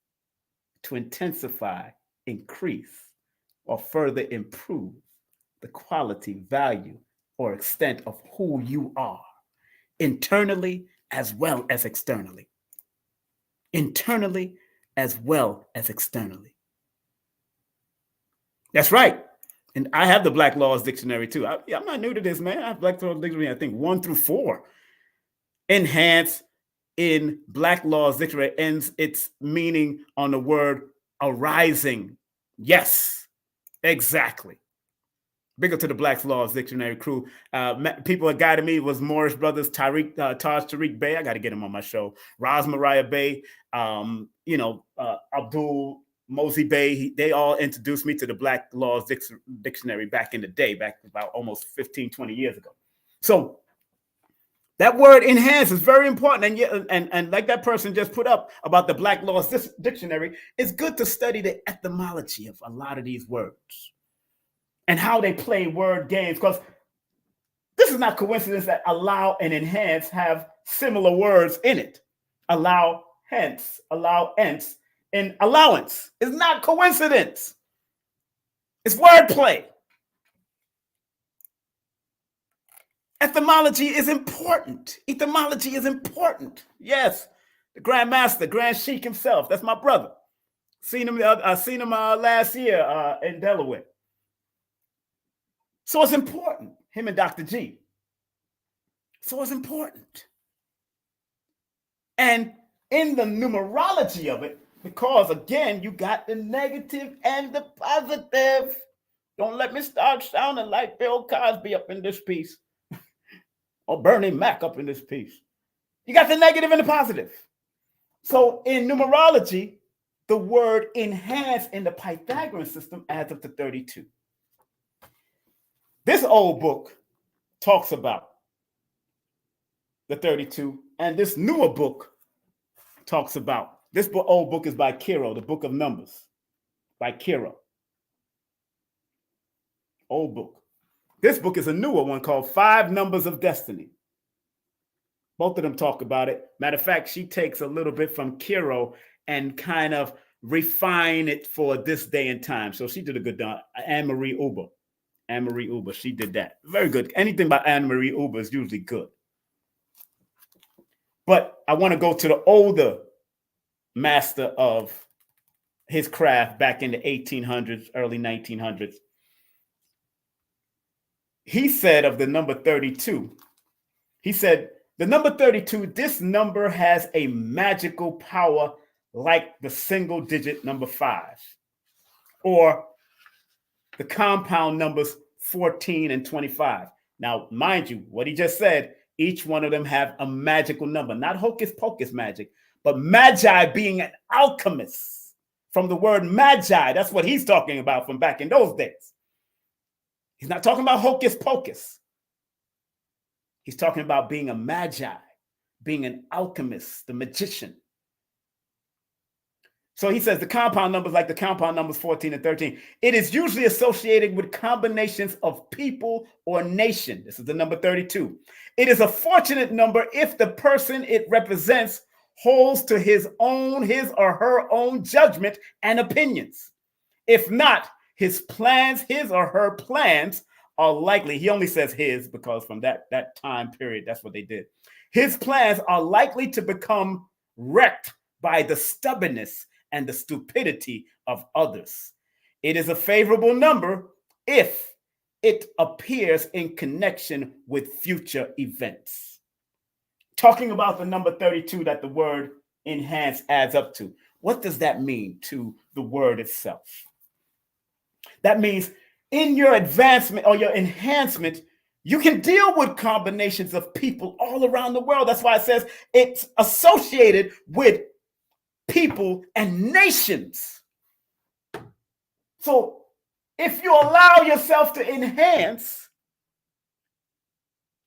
to intensify, increase, or further improve the quality, value, or extent of who you are, internally as well as externally. Internally as well as externally. That's right. And I have the Black Laws Dictionary too. I'm not new to this, man. I have Black Laws Dictionary, I think 1 through 4. Enhance in Black Laws Dictionary ends its meaning on the word arising. Yes, exactly. Big up to the Black Laws Dictionary crew. People that guided me was Morris Brothers, Taj Tariq Bey. I got to get him on my show. Raz Mariah Bey, Abdul Mosey Bey. They all introduced me to the Black Laws Dictionary back in the day, back about almost 15, 20 years ago. So that word enhance is very important. And like that person just put up about the Black Laws Dictionary, it's good to study the etymology of a lot of these words and how they play word games, because this is not coincidence that allow and enhance have similar words in it. Allow, hence, and allowance. It's not coincidence. It's wordplay. Etymology is important. Etymology is important. Yes, the Grand Master, Grand Sheik himself. That's my brother. Seen him last year in Delaware. So it's important. Him and Dr. G. So it's important. And in the numerology of it, because again, you got the negative and the positive. Don't let me start sounding like Bill Cosby up in this piece or Bernie Mac up in this piece. You got the negative and the positive. So in numerology, the word enhance in the Pythagorean system adds up to 32. This old book talks about the 32, and this newer book talks about, this old book is by Kiro, the Book of Numbers, by Kiro. Old book. This book is a newer one called 5 Numbers of Destiny. Both of them talk about it. Matter of fact, she takes a little bit from Kiro and kind of refine it for this day and time. So she did a good job. Anne-Marie Uber, she did that. Very good. Anything by Anne-Marie Uber is usually good. But I want to go to the older master of his craft back in the 1800s, early 1900s. He said of the number 32, he said, the number 32, this number has a magical power like the single digit number 5, or the compound numbers 14 and 25. Now, mind you, what he just said, each one of them have a magical number, not hocus pocus magic, but magi being an alchemist from the word magi. That's what he's talking about from back in those days. He's not talking about hocus pocus. He's talking about being a magi, being an alchemist, the magician. So he says the compound numbers, like the compound numbers 14 and 13, it is usually associated with combinations of people or nation. This is the number 32. It is a fortunate number if the person it represents holds to his or her own judgment and opinions. If not, his or her plans are likely, he only says his because from that time period, that's what they did. His plans are likely to become wrecked by the stubbornness and the stupidity of others. It is a favorable number if it appears in connection with future events. Talking about the number 32 that the word enhance adds up to. What does that mean to the word itself? That means in your advancement or your enhancement, you can deal with combinations of people all around the world. That's why it says it's associated with people and nations. So if you allow yourself to enhance,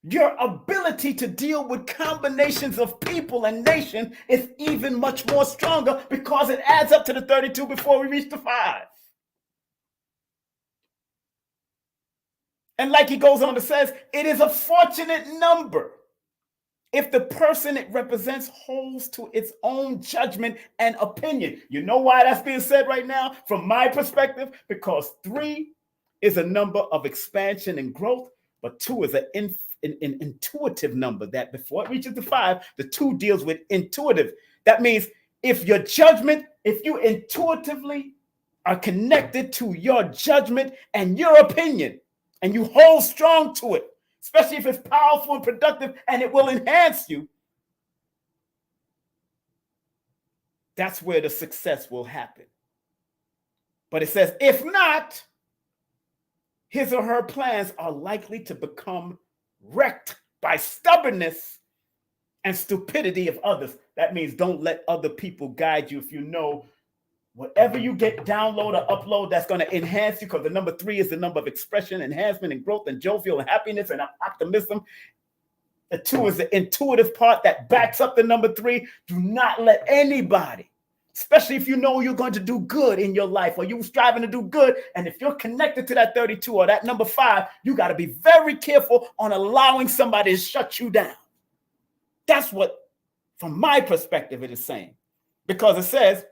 your ability to deal with combinations of people and nation is even much more stronger because it adds up to the 32 before we reach the 5. And like he goes on to says, it is a fortunate number if the person it represents holds to its own judgment and opinion. You know why that's being said right now? From my perspective, because 3 is a number of expansion and growth, but 2 is an intuitive number that before it reaches the 5, the 2 deals with intuitive. That means if your judgment, if you intuitively are connected to your judgment and your opinion, and you hold strong to it, especially if it's powerful and productive and it will enhance you, that's where the success will happen. But it says, if not, his or her plans are likely to become wrecked by stubbornness and stupidity of others. That means don't let other people guide you. If you know whatever you get download or upload that's going to enhance you, because the number 3 is the number of expression, enhancement, and growth, and jovial and happiness and optimism. The 2 is the intuitive part that backs up the number 3. Do not let anybody, especially if you know you're going to do good in your life or you're striving to do good, and if you're connected to that 32 or that number 5, you got to be very careful on allowing somebody to shut you down. That's what, from my perspective, it is saying. Because it says,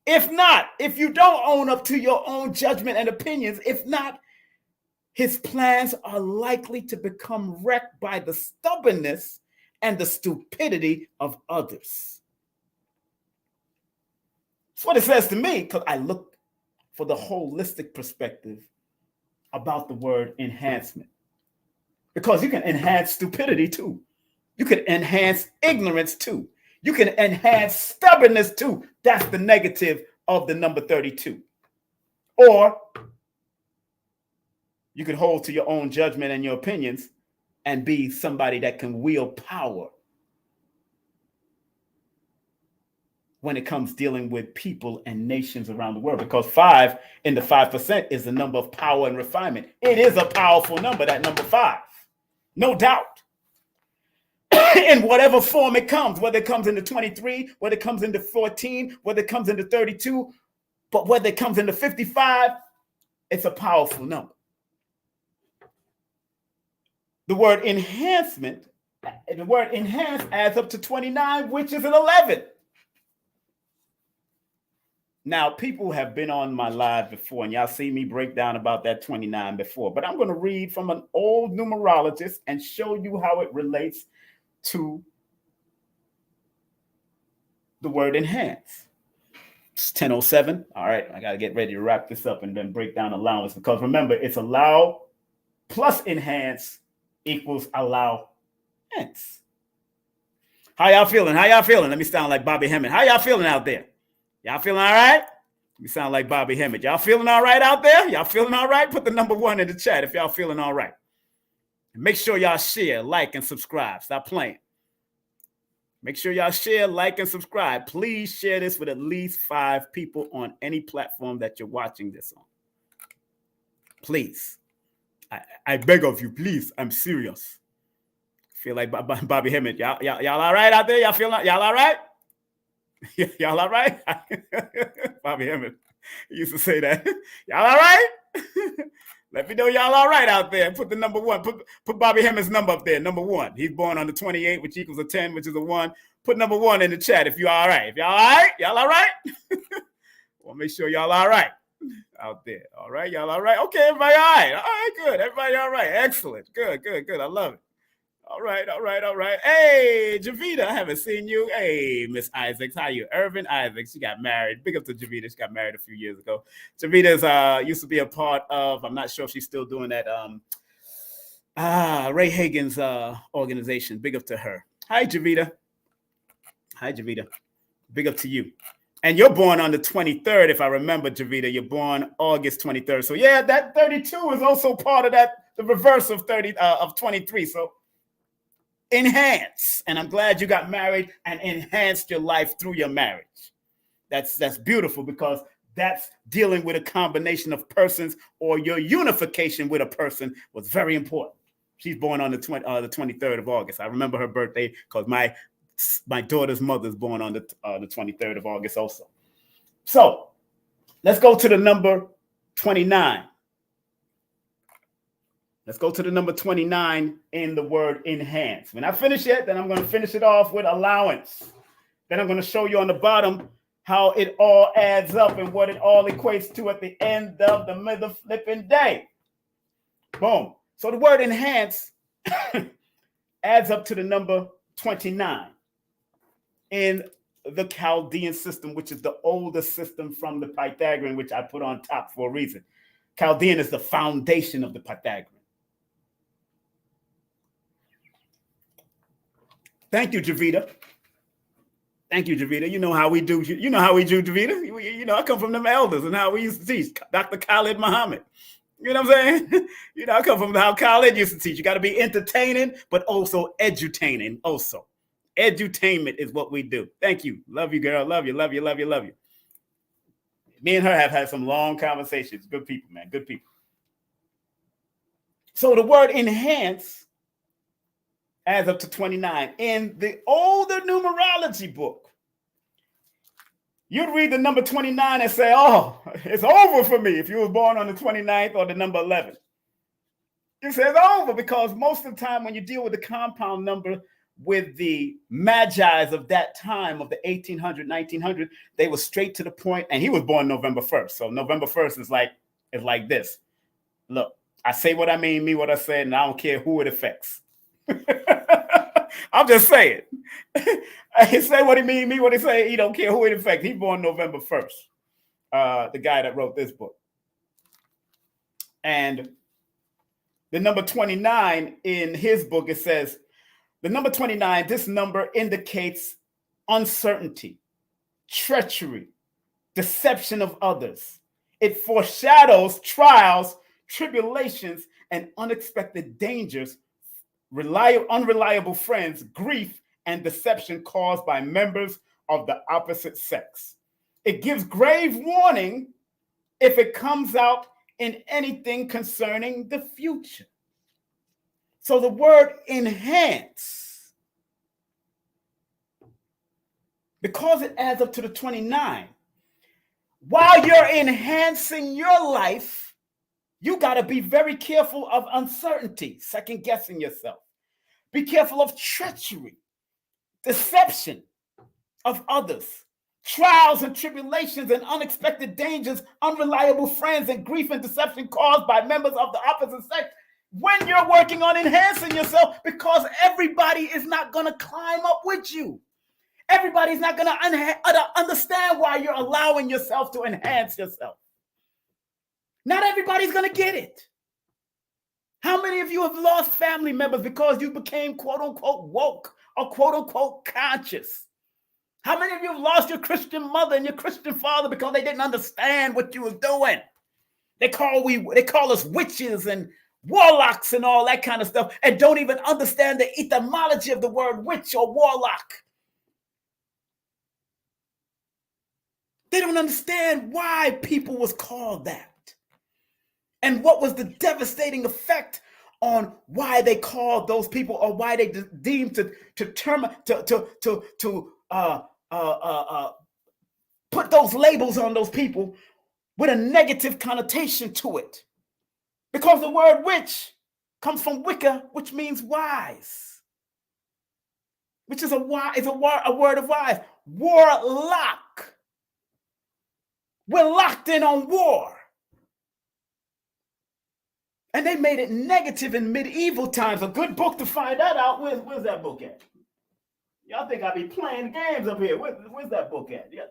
if not, if you don't own up to your own judgment and opinions, if not, his plans are likely to become wrecked by the stubbornness and the stupidity of others. That's what it says to me, because I look for the holistic perspective about the word enhancement. Because you can enhance stupidity too. You can enhance ignorance too. You can enhance stubbornness too. That's the negative of the number 32. Or you could hold to your own judgment and your opinions and be somebody that can wield power when it comes dealing with people and nations around the world. Because 5 in the 5% is the number of power and refinement. It is a powerful number, that number 5. No doubt. In whatever form it comes, whether it comes into 23, whether it comes into 14, whether it comes into 32, but whether it comes into 55, it's a powerful number. The word enhancement, the word enhance adds up to 29, which is an 11. Now, people have been on my live before, and y'all see me break down about that 29 before, but I'm going to read from an old numerologist and show you how it relates to the word enhance. It's 10:07. All right, I got to get ready to wrap this up and then break down allowance, because remember, it's allow plus enhance equals allow hence. How y'all feeling? How y'all feeling? Let me sound like Bobby Hemmett. How y'all feeling out there? Y'all feeling all right? You sound like Bobby Hemmett. Y'all feeling all right out there? Y'all feeling all right? Put the number 1 in the chat if y'all feeling all right. And make sure y'all share, like, and subscribe. Stop playing. Make sure y'all share, like, and subscribe. Please share this with at least 5 people on any platform that you're watching this on. Please. I beg of you, please. I'm serious. Feel like Bobby Hemmett. Y'all all right out there? Y'all all right? Y'all all right? Bobby Hemmett used to say that. Y'all all right? Let me know y'all all right out there. Put the number 1. Put Bobby Hemmett's number up there. Number 1. He's born on the 28, which equals a 10, which is a 1. Put number 1 in the chat if you're all right. If y'all all right? Y'all all right? Well, make sure y'all all right out there. All right? Y'all all right? Okay, everybody all right. All right, good. Everybody all right. Excellent. Good. I love it. All right. Hey, Javita, I haven't seen you. Hey, Miss Isaacs, how you? Irvin Isaacs, she got married. Big up to Javita. She got married a few years ago. Javita's used to be a part of, I'm not sure if she's still doing that, Ray Hagen's organization. Big up to her. Hi, Javita. Big up to you. And you're born on the 23rd, if I remember, Javita. You're born August 23rd. So yeah, that 32 is also part of that, the reverse of 23. So enhance. And I'm glad you got married and enhanced your life through your marriage. That's beautiful, because that's dealing with a combination of persons, or your unification with a person was very important. She's born on the 23rd of August. I remember her birthday because my daughter's mother's born on the 23rd of August also. So let's go to the number 29. Let's go to the number 29 in the word enhance. When I finish it, then I'm going to finish it off with allowance. Then I'm going to show you on the bottom how it all adds up and what it all equates to at the end of the middle flipping day. Boom. So the word enhance adds up to the number 29 in the Chaldean system, which is the oldest system from the Pythagorean, which I put on top for a reason. Chaldean is the foundation of the Pythagorean. Thank you, Javita. You know how we do. You know how we do, Javita. I come from them elders and how we used to teach. Dr. Khalid Muhammad. You know what I'm saying? I come from how Khalid used to teach. You got to be entertaining, but also edutaining. Also, edutainment is what we do. Thank you. Love you, girl. Love you. Me and her have had some long conversations. Good people, man. Good people. So the word enhance adds up to 29. In the older numerology book, you'd read the number 29 and say, oh, it's over for me if you were born on the 29th or the number 11. You say it's over, because most of the time when you deal with the compound number with the Magi's of that time, of the 1800, 1900, they were straight to the point, and he was born November 1st. So November 1st is like this. Look, I say what I mean what I say, and I don't care who it affects. I'm just saying. He say what he mean what he say. He don't care who it affects. He born November 1st. The guy that wrote this book. And the number 29 in his book, it says, the number 29, this number indicates uncertainty, treachery, deception of others. It foreshadows trials, tribulations, and unexpected dangers, unreliable friends, grief, and deception caused by members of the opposite sex. It gives grave warning if it comes out in anything concerning the future. So the word enhance, because it adds up to the 29, while you're enhancing your life, you got to be very careful of uncertainty, second guessing yourself. Be careful of treachery, deception of others, trials and tribulations and unexpected dangers, unreliable friends, and grief and deception caused by members of the opposite sex when you're working on enhancing yourself, because everybody is not going to climb up with you. Everybody's not going to understand why you're allowing yourself to enhance yourself. Not everybody's going to get it. How many of you have lost family members because you became quote unquote woke or quote unquote conscious? How many of you have lost your Christian mother and your Christian father because they didn't understand what you was doing? They call us witches and warlocks and all that kind of stuff, and don't even understand the etymology of the word witch or warlock. They don't understand why people was called that, and what was the devastating effect on why they called those people, or why they deemed to put those labels on those people with a negative connotation to it. Because the word witch comes from Wicca, which means wise, which is a word of wise. Warlock. We're locked in on war. And they made it negative in medieval times. A good book to find that out. Where's that book at? Y'all think I be playing games up here. Where's that book at? Yeah.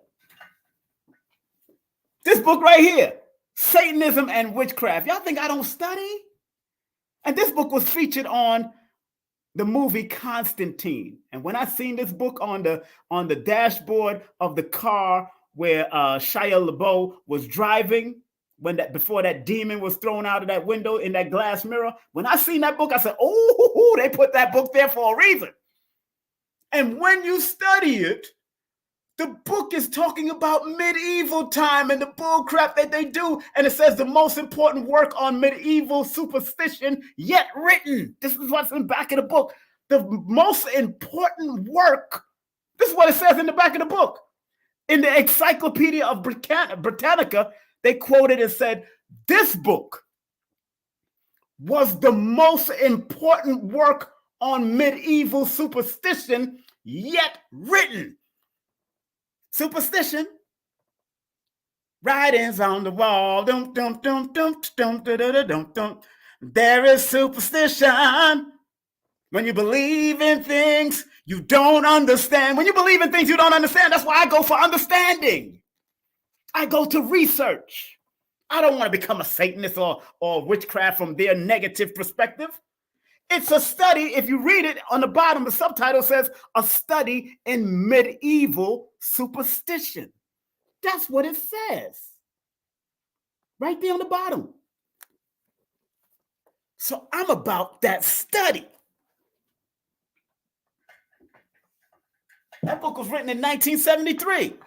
This book right here, Satanism and Witchcraft. Y'all think I don't study? And this book was featured on the movie Constantine. And when I seen this book on the dashboard of the car where Shia LaBeouf was driving, before that demon was thrown out of that window in that glass mirror, when I seen that book, I said, oh, they put that book there for a reason. And when you study it, the book is talking about medieval time and the bull crap that they do. And it says the most important work on medieval superstition yet written. This is what's in the back of the book. The most important work. This is what it says in the back of the book. In the Encyclopedia of Britannica, they quoted and said, this book was the most important work on medieval superstition yet written. Superstition. Writings on the wall. Dum, dum, dum, dum, dum, dum, dum, dum, dum. There is superstition when you believe in things you don't understand. When you believe in things you don't understand, that's why I go for understanding. I go to research. I don't want to become a Satanist or witchcraft from their negative perspective. It's a study. If you read it on the bottom, the subtitle says a study in medieval superstition. That's what it says. Right there on the bottom. So I'm about that study. That book was written in 1973.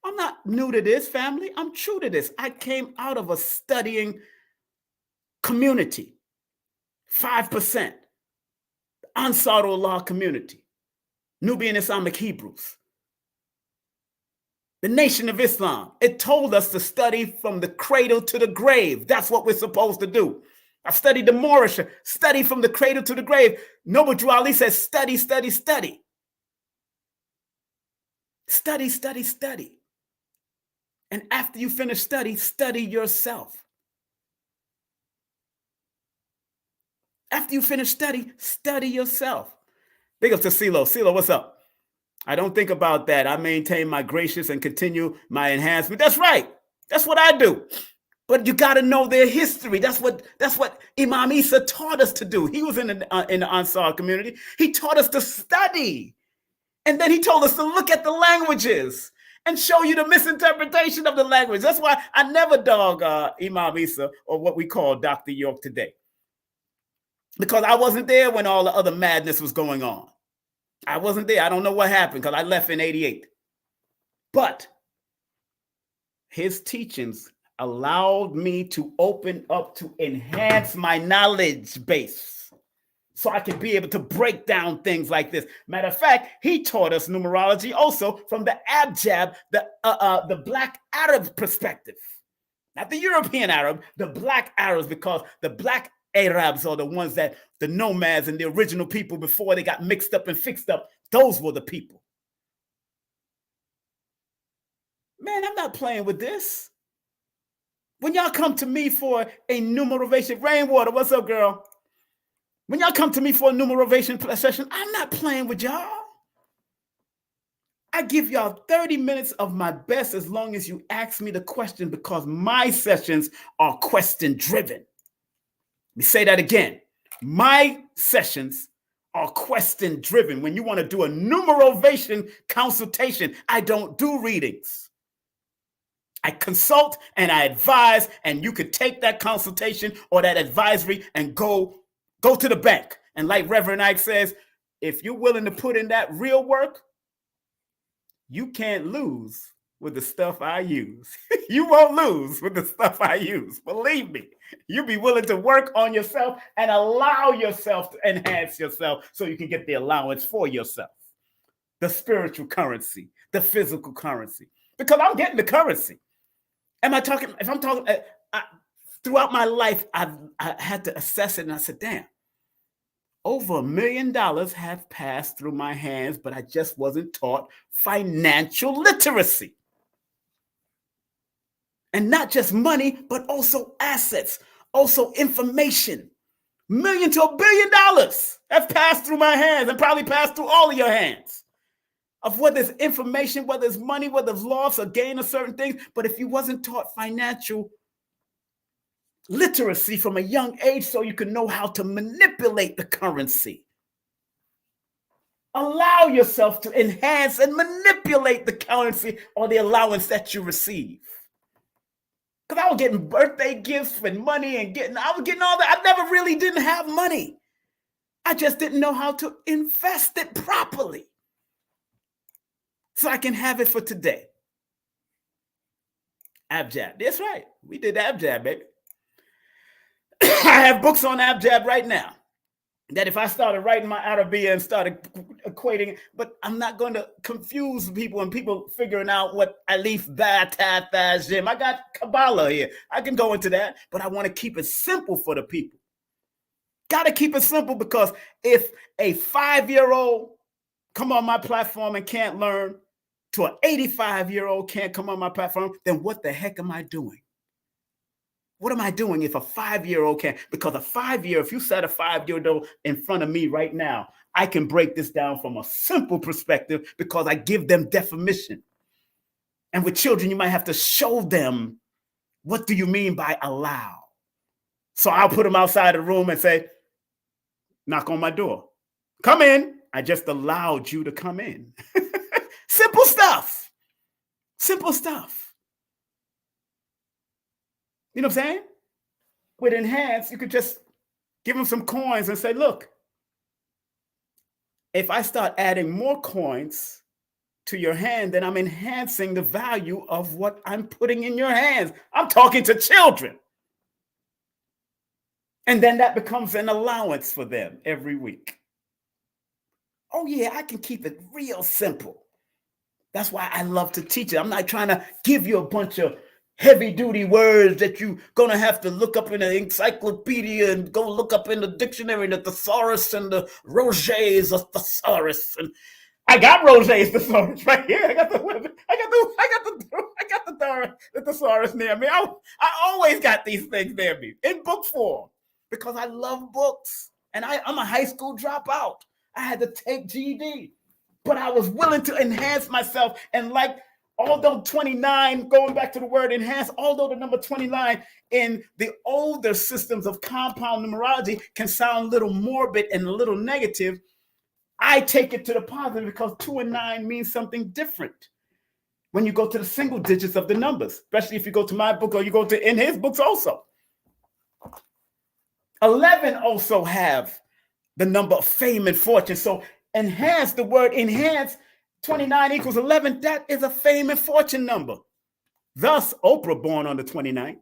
I'm not new to this, family. I'm true to this. I came out of a studying community. 5%, Ansarullah community, Nubian Islamic Hebrews, the Nation of Islam. It told us to study from the cradle to the grave. That's what we're supposed to do. I studied the Moorish, study from the cradle to the grave. Noble Drew Ali says, study, study, study. Study, study, study. And after you finish study yourself. After you finish study yourself. Big up to CeeLo. CeeLo, what's up? I don't think about that. I maintain my gracious and continue my enhancement. That's right. That's what I do. But you got to know their history. That's what Imam Isa taught us to do. He was in the Ansar community. He taught us to study. And then he told us to look at the languages and show you the misinterpretation of the language. That's why I never dog Imam Isa or what we call Dr. York today. Because I wasn't there when all the other madness was going on. I wasn't there. I don't know what happened because I left in 88. But his teachings allowed me to open up to enhance my knowledge base so I could be able to break down things like this. Matter of fact, he taught us numerology also from the Abjad, the Black Arab perspective. Not the European Arab, the Black Arabs, because the Black Arabs are the ones that the nomads and the original people before they got mixed up and fixed up, those were the people. Man, I'm not playing with this. When y'all come to me for a numerovation, Rainwater, what's up, girl? When y'all come to me for a numerovation session, I'm not playing with y'all. I give y'all 30 minutes of my best as long as you ask me the question, because my sessions are question driven. Let me say that again. My sessions are question driven. When you want to do a numerovation consultation, I don't do readings. I consult and I advise, and you could take that consultation or that advisory and go to the bank. And like Reverend Ike says, if you're willing to put in that real work, you can't lose with the stuff I use. You won't lose with the stuff I use. Believe me, you be willing to work on yourself and allow yourself to enhance yourself so you can get the allowance for yourself. The spiritual currency, the physical currency, because I'm getting the currency. Am I talking? If I'm talking, throughout my life, I had to assess it, and I said, damn, over $1 million have passed through my hands, but I just wasn't taught financial literacy. And not just money, but also assets, also information. $1 million to $1 billion have passed through my hands and probably passed through all of your hands. Of whether it's information, whether it's money, whether it's loss or gain of certain things. But if you wasn't taught financial literacy from a young age so you can know how to manipulate the currency, allow yourself to enhance and manipulate the currency or the allowance that you receive. Because I was getting birthday gifts and money and I was getting all that. I never really didn't have money. I just didn't know how to invest it properly. So I can have it for today. Abjad. That's right. We did Abjad, baby. I have books on Abjad right now that if I started writing my Arabia and started equating, but I'm not going to confuse people and people figuring out what Alif, Ba, Ta, Tha, Jim. I got Kabbalah here. I can go into that, but I want to keep it simple for the people. Got to keep it simple, because if a 5-year-old come on my platform and can't learn, to an 85-year-old can't come on my platform, then what the heck am I doing? What am I doing if a 5-year-old can't? Because if you set a 5-year-old in front of me right now, I can break this down from a simple perspective because I give them definition. And with children, you might have to show them, what do you mean by allow? So I'll put them outside the room and say, knock on my door. Come in. I just allowed you to come in. Simple stuff. Simple stuff. You know what I'm saying? With Enhance, you could just give them some coins and say, look, if I start adding more coins to your hand, then I'm enhancing the value of what I'm putting in your hands. I'm talking to children. And then that becomes an allowance for them every week. Oh yeah, I can keep it real simple. That's why I love to teach it. I'm not trying to give you a bunch of heavy-duty words that you're going to have to look up in the encyclopedia and go look up in the dictionary, the thesaurus and the Roget's thesaurus. And I got Roget's thesaurus right here. I got the thesaurus near me. I always got these things near me in book form because I love books. And I'm a high school dropout. I had to take GED, but I was willing to enhance myself. And like, although 29, going back to the word enhance, although the number 29 in the older systems of compound numerology can sound a little morbid and a little negative, I take it to the positive because 2 and 9 means something different when you go to the single digits of the numbers, especially if you go to my book or you go to in his books also. 11 also have the number of fame and fortune. So enhance, the word enhance, 29 equals 11. That is a fame and fortune number. Thus, Oprah born on the 29th.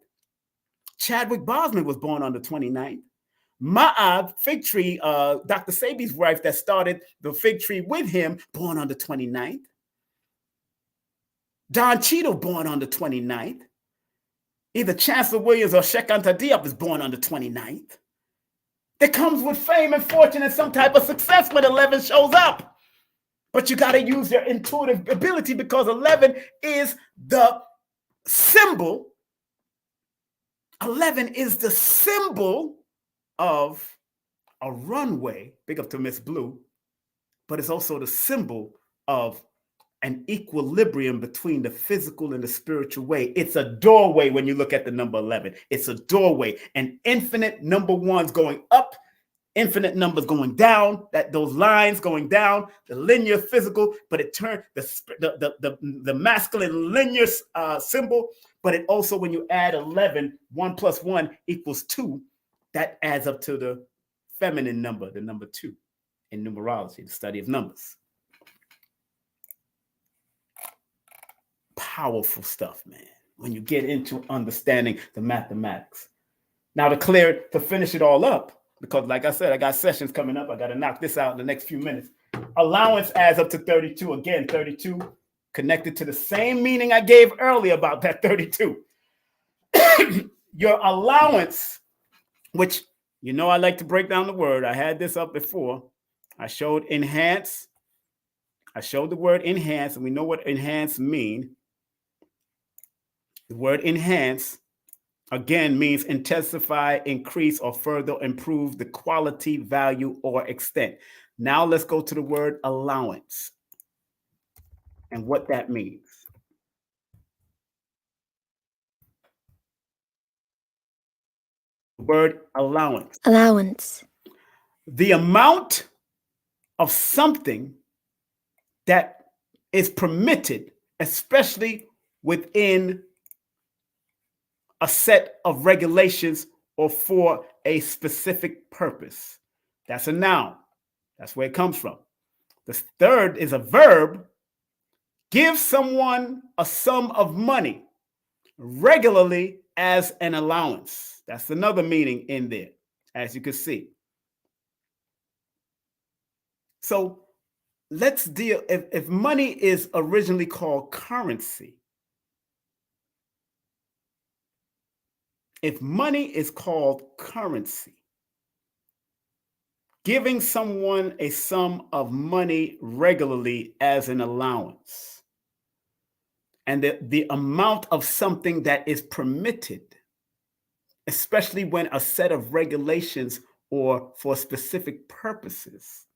Chadwick Boseman was born on the 29th. Ma'ab, fig tree, Dr. Sebi's wife that started the fig tree with him, born on the 29th. Don Cheadle born on the 29th. Either Chancellor Williams or Sheikh Anta Diop is born on the 29th. That comes with fame and fortune and some type of success when 11 shows up. But you got to use your intuitive ability because 11 is the symbol. 11 is the symbol of a runway, big up to Miss Blue, but it's also the symbol of an equilibrium between the physical and the spiritual way. It's a doorway when you look at the number 11. It's a doorway, and infinite number ones going up, infinite numbers going down, that those lines going down, the linear physical, but it turned the masculine linear symbol, but it also, when you add 11, 1 plus 1 equals 2, that adds up to the feminine number, the number 2 in numerology, the study of numbers. Powerful stuff, man, when you get into understanding the mathematics. Now to finish it all up, because like I said, I got sessions coming up. I got to knock this out in the next few minutes. Allowance adds up to 32. Again, 32 connected to the same meaning I gave earlier about that 32. Your allowance, which, you know, I like to break down the word. I had this up before. I showed enhance. I showed the word enhance, and we know what enhance mean. The word enhance, again, means intensify, increase, or further improve the quality, value, or extent. Now let's go to the word allowance and what that means. The word allowance. Allowance. The amount of something that is permitted, especially within a set of regulations or for a specific purpose. That's a noun. That's where it comes from. The third is a verb. Give someone a sum of money regularly as an allowance. That's another meaning in there, as you can see. So let's deal, if money is originally called currency, if money is called currency, giving someone a sum of money regularly as an allowance, and the amount of something that is permitted, especially when a set of regulations or for specific purposes.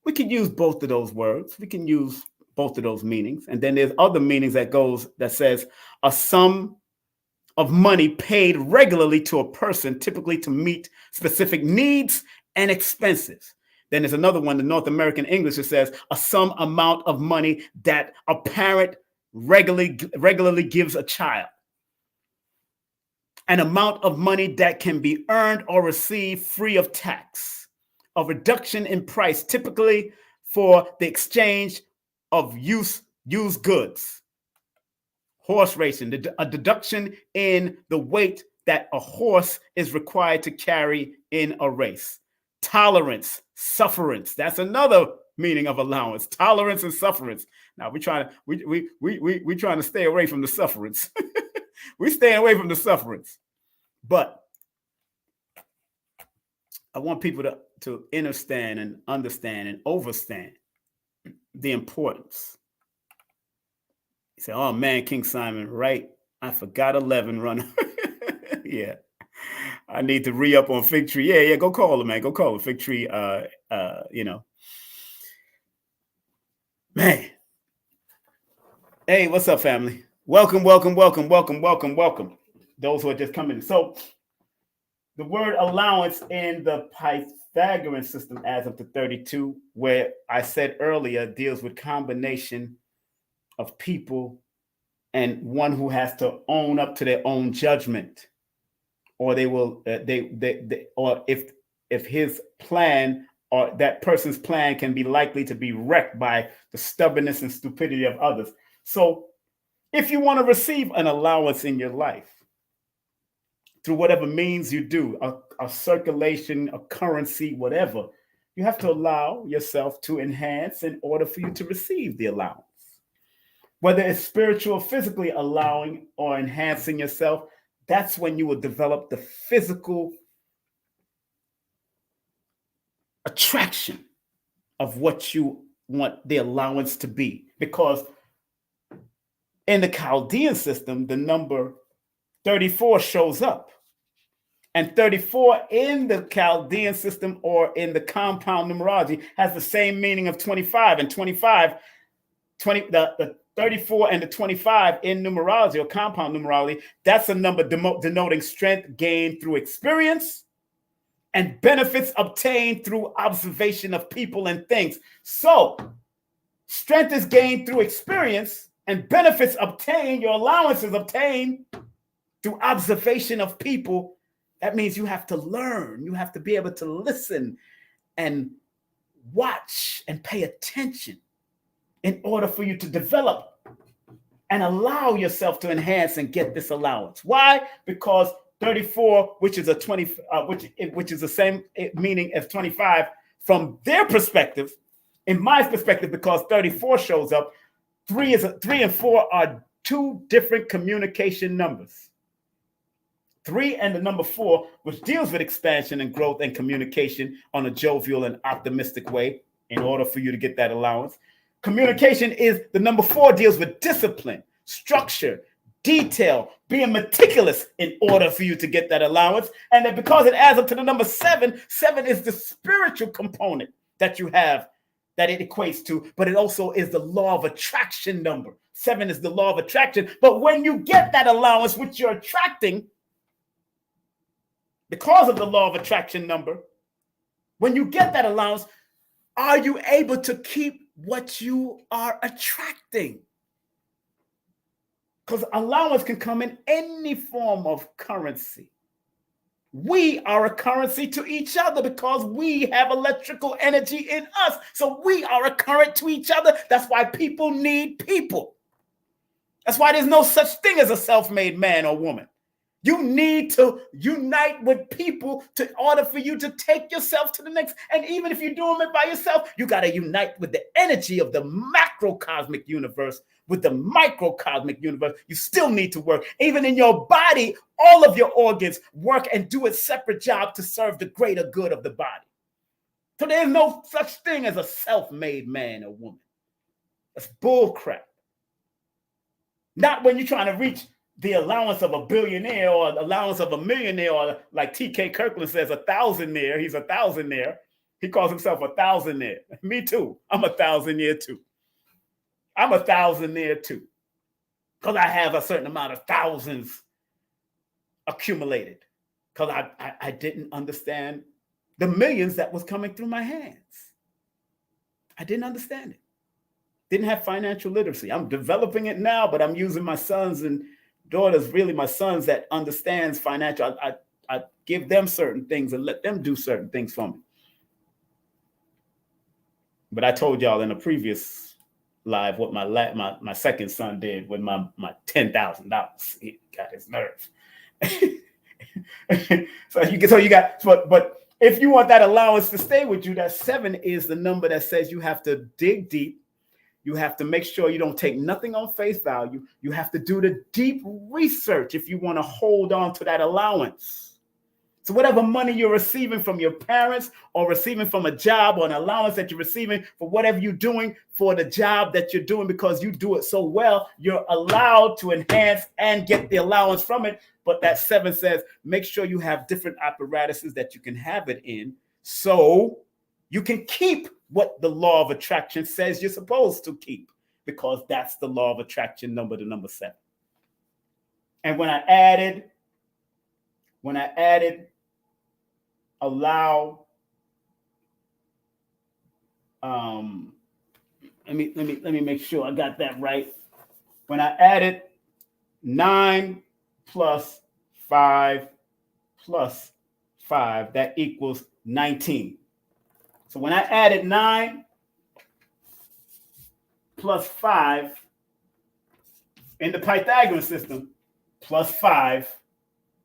We can use both of those words. We can use both of those meanings. And then there's other meanings that says a sum of money paid regularly to a person, typically to meet specific needs and expenses. Then there's another one, the North American English, that says a sum amount of money that a parent regularly gives a child. An amount of money that can be earned or received free of tax. A reduction in price, typically for the exchange of used goods. Horse racing, a deduction in the weight that a horse is required to carry in a race. Tolerance, sufferance. That's another meaning of allowance. Tolerance and sufferance. Now we're trying to stay away from the sufferance. We're staying away from the sufferance. But I want people to understand and overstand the importance. You say, oh man, King Simon, right? I forgot 11 runner. Yeah. I need to re-up on Fig Tree. Yeah, go call him, man. Go call him. Fig Tree, man. Hey, what's up, family? Welcome. Those who are just coming in. So the word allowance in the Pythagorean system adds up to 32, where I said earlier deals with combination of people and one who has to own up to their own judgment, or they will or if his plan or that person's plan can be likely to be wrecked by the stubbornness and stupidity of others. So if you want to receive an allowance in your life through whatever means you do, a circulation, a currency, whatever, you have to allow yourself to enhance in order for you to receive the allowance. Whether it's spiritual or physically allowing or enhancing yourself, that's when you will develop the physical attraction of what you want the allowance to be. Because in the Chaldean system, the number 34 shows up. And 34 in the Chaldean system or in the compound numerology has the same meaning of 25. And 25, the 34 and the 25 in numerology or compound numerology, that's a number denoting strength gained through experience and benefits obtained through observation of people and things. So strength is gained through experience and benefits obtained, your allowances obtained through observation of people. That means you have to learn. You have to be able to listen and watch and pay attention in order for you to develop and allow yourself to enhance and get this allowance. Why? Because 34, which is a 20, which is the same meaning as 25 from their perspective. In my perspective, because 34 shows up, 3 and 4 are two different communication numbers. 3 and the number 4, which deals with expansion and growth and communication on a jovial and optimistic way in order for you to get that allowance. Communication is the number 4 deals with discipline, structure, detail, being meticulous in order for you to get that allowance. And then because it adds up to the number 7, 7 is the spiritual component that you have that it equates to, but it also is the law of attraction number. 7 is the law of attraction. But when you get that allowance, which you're attracting, because of the law of attraction number, when you get that allowance, are you able to keep what you are attracting? Because allowance can come in any form of currency. We are a currency to each other because we have electrical energy in us. So we are a current to each other. That's why people need people. That's why there's no such thing as a self-made man or woman. You need to unite with people in order for you to take yourself to the next. And even if you're doing it by yourself, you got to unite with the energy of the macrocosmic universe, with the microcosmic universe. You still need to work. Even in your body, all of your organs work and do a separate job to serve the greater good of the body. So there's no such thing as a self-made man or woman. That's bull crap. Not when you're trying to reach the allowance of a billionaire or the allowance of a millionaire, or like T.K. Kirkland says, a thousandaire. He's a thousandaire. He calls himself a thousandaire. Me too. I'm a thousandaire too. I'm a thousandaire too. Because I have a certain amount of thousands accumulated. Because I didn't understand the millions that was coming through my hands. I didn't understand it. Didn't have financial literacy. I'm developing it now, but I'm using my sons and daughters, really my sons that understands financial. I give them certain things and let them do certain things for me. But I told y'all in a previous live what my second son did with my $10,000. He got his nerve. But if you want that allowance to stay with you, that 7 is the number that says you have to dig deep. You have to make sure you don't take nothing on face value. You have to do the deep research if you want to hold on to that allowance. So whatever money you're receiving from your parents or receiving from a job or an allowance that you're receiving for whatever you're doing for the job that you're doing because you do it so well, you're allowed to enhance and get the allowance from it. But that 7 says, make sure you have different apparatuses that you can have it in so you can keep what the law of attraction says you're supposed to keep, because that's the law of attraction number, the number 7. And when I added allow, let me make sure I got that right. When I added 9 plus 5 plus 5, that equals 19. So when I added 9 plus 5 in the Pythagorean system, plus 5,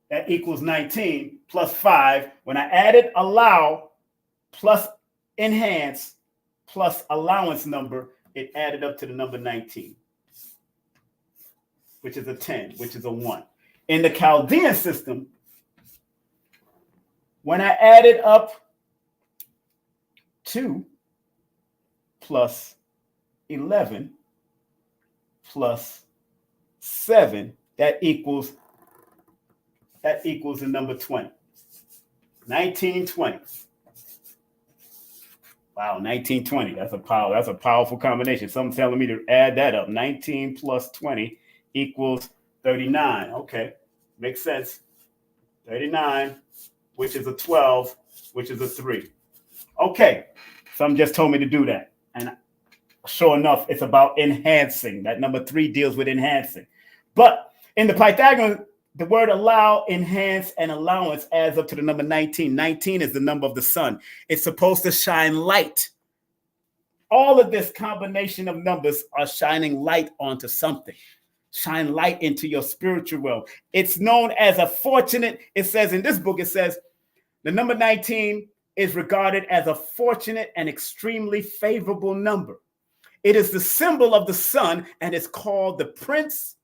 that equals 19, plus 5. When I added allow plus enhance plus allowance number, it added up to the number 19, which is a 10, which is a 1. In the Chaldean system, when I added up 2 plus 11 plus 7, that equals the number 20. 1920. Wow, 1920. That's a powerful combination. Someone's telling me to add that up. 19 plus 20 equals 39. Okay, makes sense. 39, which is a 12, which is a 3. Okay, someone just told me to do that. And sure enough, it's about enhancing. That number 3 deals with enhancing. But in the Pythagorean, the word allow, enhance, and allowance adds up to the number 19. 19 is the number of the sun. It's supposed to shine light. All of this combination of numbers are shining light onto something. Shine light into your spiritual realm. It's known as a fortunate, it says in this book, it says the number 19 is regarded as a fortunate and extremely favorable number. It is the symbol of the sun and is called the prince,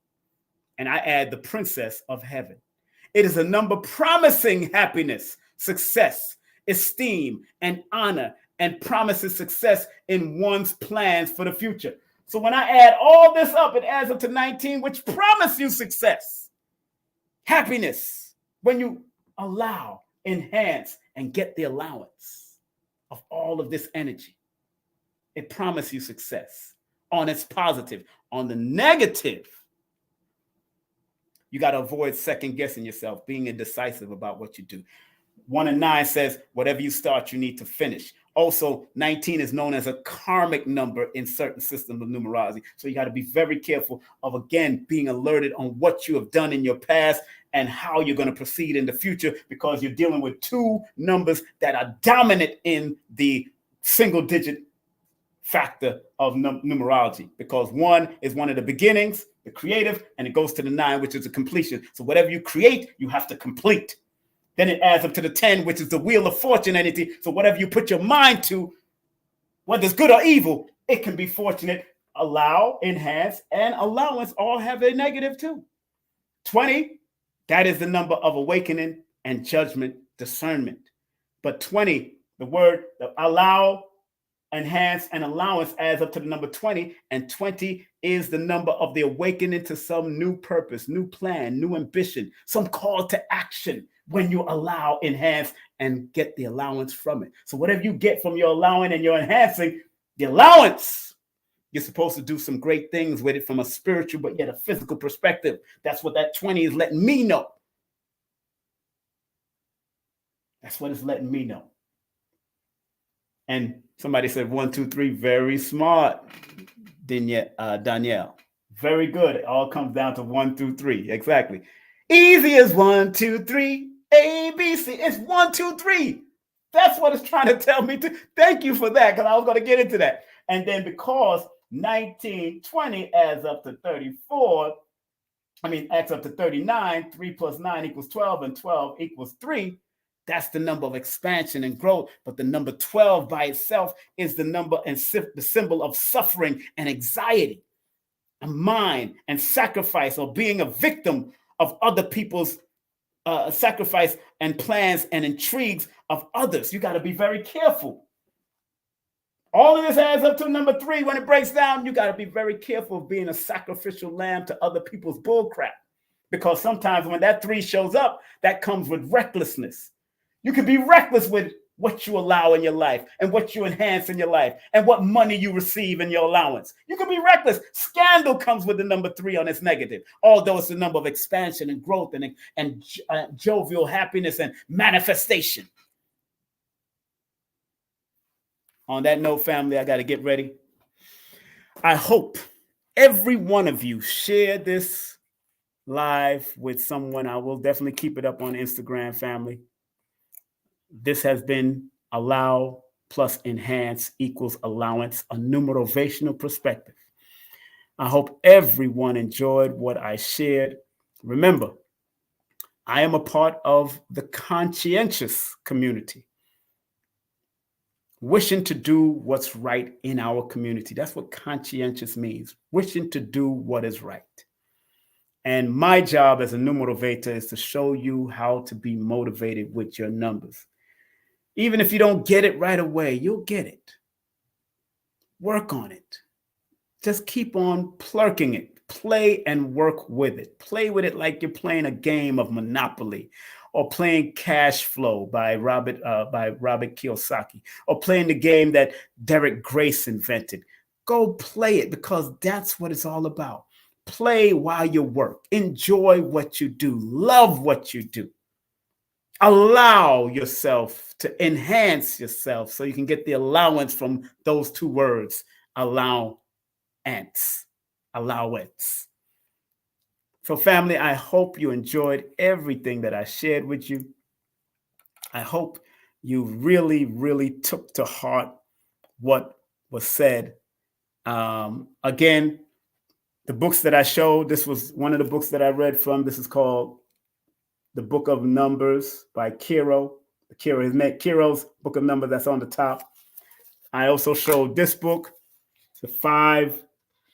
and I add the princess of heaven. It is a number promising happiness, success, esteem, and honor, and promises success in one's plans for the future. So when I add all this up, it adds up to 19, which promise you success, happiness, when you allow, enhance, and get the allowance of all of this energy. It promises you success on its positive. On the negative, you got to avoid second guessing yourself, being indecisive about what you do. 1 and 9 says, whatever you start, you need to finish. Also, 19 is known as a karmic number in certain systems of numerology. So you got to be very careful of, again, being alerted on what you have done in your past and how you're going to proceed in the future, because you're dealing with 2 numbers that are dominant in the single digit factor of numerology, because 1 is one of the beginnings, the creative, and it goes to the 9, which is the completion. So whatever you create, you have to complete. Then it adds up to the 10, which is the wheel of fortune entity. So whatever you put your mind to, whether it's good or evil, it can be fortunate. Allow, enhance, and allowance all have a negative too. 20, that is the number of awakening and judgment, discernment. But 20, the word the allow, enhance, and allowance adds up to the number 20, and 20 is the number of the awakening to some new purpose, new plan, new ambition, some call to action when you allow, enhance, and get the allowance from it. So whatever you get from your allowing and your enhancing, the allowance, you're supposed to do some great things with it from a spiritual but yet a physical perspective. That's what that 20 is letting me know. That's what it's letting me know. And somebody said 1, 2, 3, very smart, Danielle. Very good. It all comes down to 1 through 3. Exactly. Easy as 1, 2, 3, A, B, C. It's 1, 2, 3. That's what it's trying to tell me to. Thank you for that, because I was going to get into that. And then because 19, 20 adds up to 34, adds up to 39, 3 plus 9 equals 12, and 12 equals 3. That's the number of expansion and growth. But the number 12 by itself is the number and the symbol of suffering and anxiety, and mind and sacrifice, or being a victim of other people's sacrifice and plans and intrigues of others. You got to be very careful. All of this adds up to number 3. When it breaks down, you got to be very careful of being a sacrificial lamb to other people's bullcrap. Because sometimes when that 3 shows up, that comes with recklessness. You can be reckless with what you allow in your life and what you enhance in your life and what money you receive in your allowance. You can be reckless. Scandal comes with the number 3 on its negative, although it's the number of expansion and growth and jovial happiness and manifestation. On that note, family, I got to get ready. I hope every one of you share this live with someone. I will definitely keep it up on Instagram, family. This has been Allow plus Enhance equals Allowance, a numerovational perspective. I hope everyone enjoyed what I shared. Remember, I am a part of the conscientious community, wishing to do what's right in our community. That's what conscientious means, wishing to do what is right. And my job as a numerovator is to show you how to be motivated with your numbers. Even if you don't get it right away, you'll get it. Work on it. Just keep on plurking it. Play and work with it. Play with it like you're playing a game of Monopoly, or playing Cash Flow by Robert Kiyosaki, or playing the game that Derek Grace invented. Go play it, because that's what it's all about. Play while you work. Enjoy what you do. Love what you do. Allow yourself to enhance yourself so you can get the allowance from those 2 words, allowance. Allowance. So family, I hope you enjoyed everything that I shared with you. I hope you really, really took to heart what was said. Again, the books that I showed, this was one of the books that I read from. This is called The Book of Numbers by Kiro. Kiro's Book of Numbers, that's on the top. I also showed this book, The 5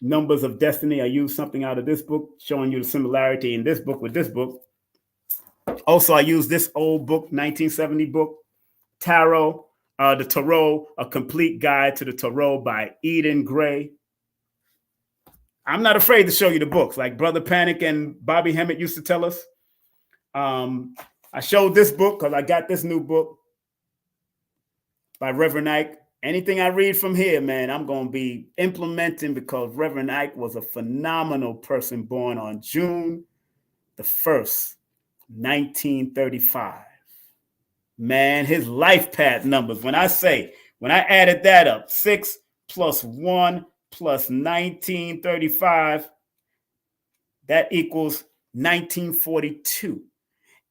Numbers of Destiny. I used something out of this book, showing you the similarity in this book with this book. Also, I used this old book, 1970 book, Tarot, The Tarot, A Complete Guide to the Tarot by Eden Gray. I'm not afraid to show you the books, like Brother Panic and Bobby Hemmett used to tell us. I showed this book because I got this new book by Reverend Ike. Anything I read from here, man, I'm going to be implementing, because Reverend Ike was a phenomenal person, born on June the 1st, 1935. Man, his life path numbers, when I added that up, 6 plus 1 plus 1935, that equals 1942.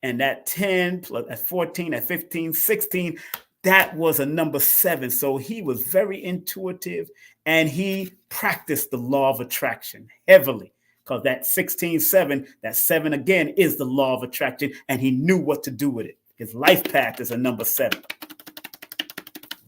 And that 10 plus that 14, that 15, 16, that was a number 7. So he was very intuitive, and he practiced the law of attraction heavily, because that 16-7, that 7 again is the law of attraction, and he knew what to do with it. His life path is a number 7.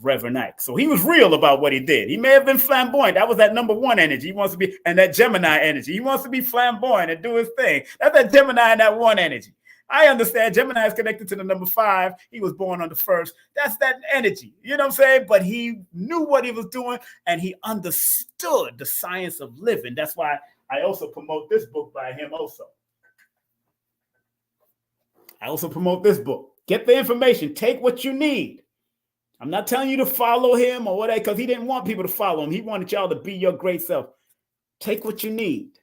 Reverend Ike. So he was real about what he did. He may have been flamboyant. That was that number 1 energy. He wants to be, and that Gemini energy. He wants to be flamboyant and do his thing. That's that Gemini and that 1 energy. I understand Gemini is connected to the number 5. He was born on the 1st. That's that energy. You know what I'm saying? But he knew what he was doing, and he understood the science of living. That's why I also promote this book by him also. I also promote this book. Get the information. Take what you need. I'm not telling you to follow him or whatever, because he didn't want people to follow him. He wanted y'all to be your great self. Take what you need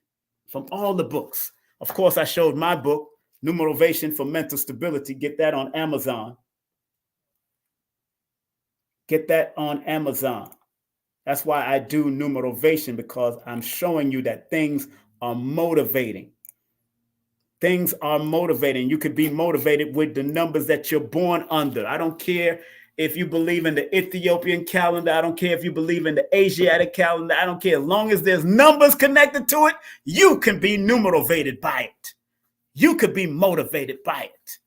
from all the books. Of course, I showed my book, Numerovation for Mental Stability. Get that on Amazon. Get that on Amazon. That's why I do Numerovation, because I'm showing you that things are motivating. Things are motivating. You could be motivated with the numbers that you're born under. I don't care if you believe in the Ethiopian calendar. I don't care if you believe in the Asiatic calendar. I don't care. As long as there's numbers connected to it, you can be numerovated by it. You could be motivated by it.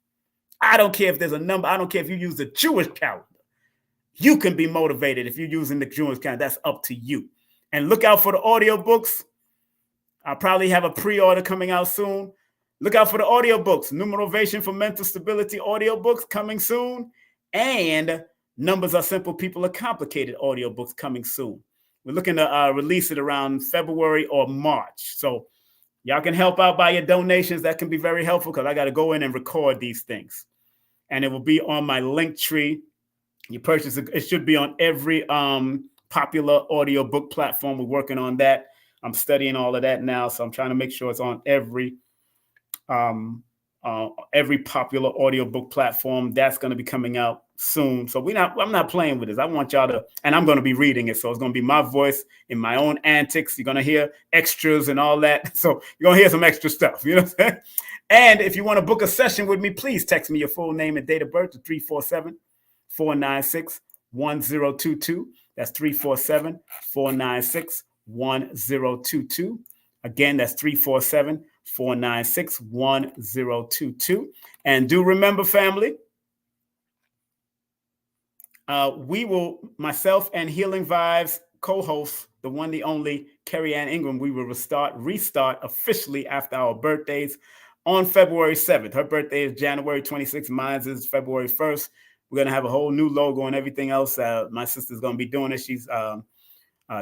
I don't care if there's a number. I don't care if you use the Jewish calendar. You can be motivated if you're using the Jewish calendar. That's up to you. And look out for the audiobooks. I'll probably have a pre-order coming out soon. Look out for the audiobooks. Numerovation for Mental Stability audiobooks coming soon. And Numbers Are Simple, People Are Complicated audiobooks coming soon. We're looking to release it around February or March. So y'all can help out by your donations. That can be very helpful because I got to go in and record these things. And it will be on my Linktree. You purchase it. It should be on every popular audiobook platform. We're working on that. I'm studying all of that now. So I'm trying to make sure it's on every popular audiobook platform. That's going to be coming out soon. So I'm not playing with this. I want y'all to, and I'm going to be reading it. So it's going to be my voice in my own antics. You're going to hear extras and all that. So you're going to hear some extra stuff. You know what I'm saying? And if you want to book a session with me, please text me your full name and date of birth to 347-496-1022. That's 347-496-1022. Again, that's 347-496-1022. And do remember, family, myself and Healing Vibes co-host, the one, the only, Carrie Ann Ingram, we will restart officially after our birthdays on February 7th. Her birthday is January 26th. Mine is February 1st. We're going to have a whole new logo and everything else. My sister's going to be doing it. She's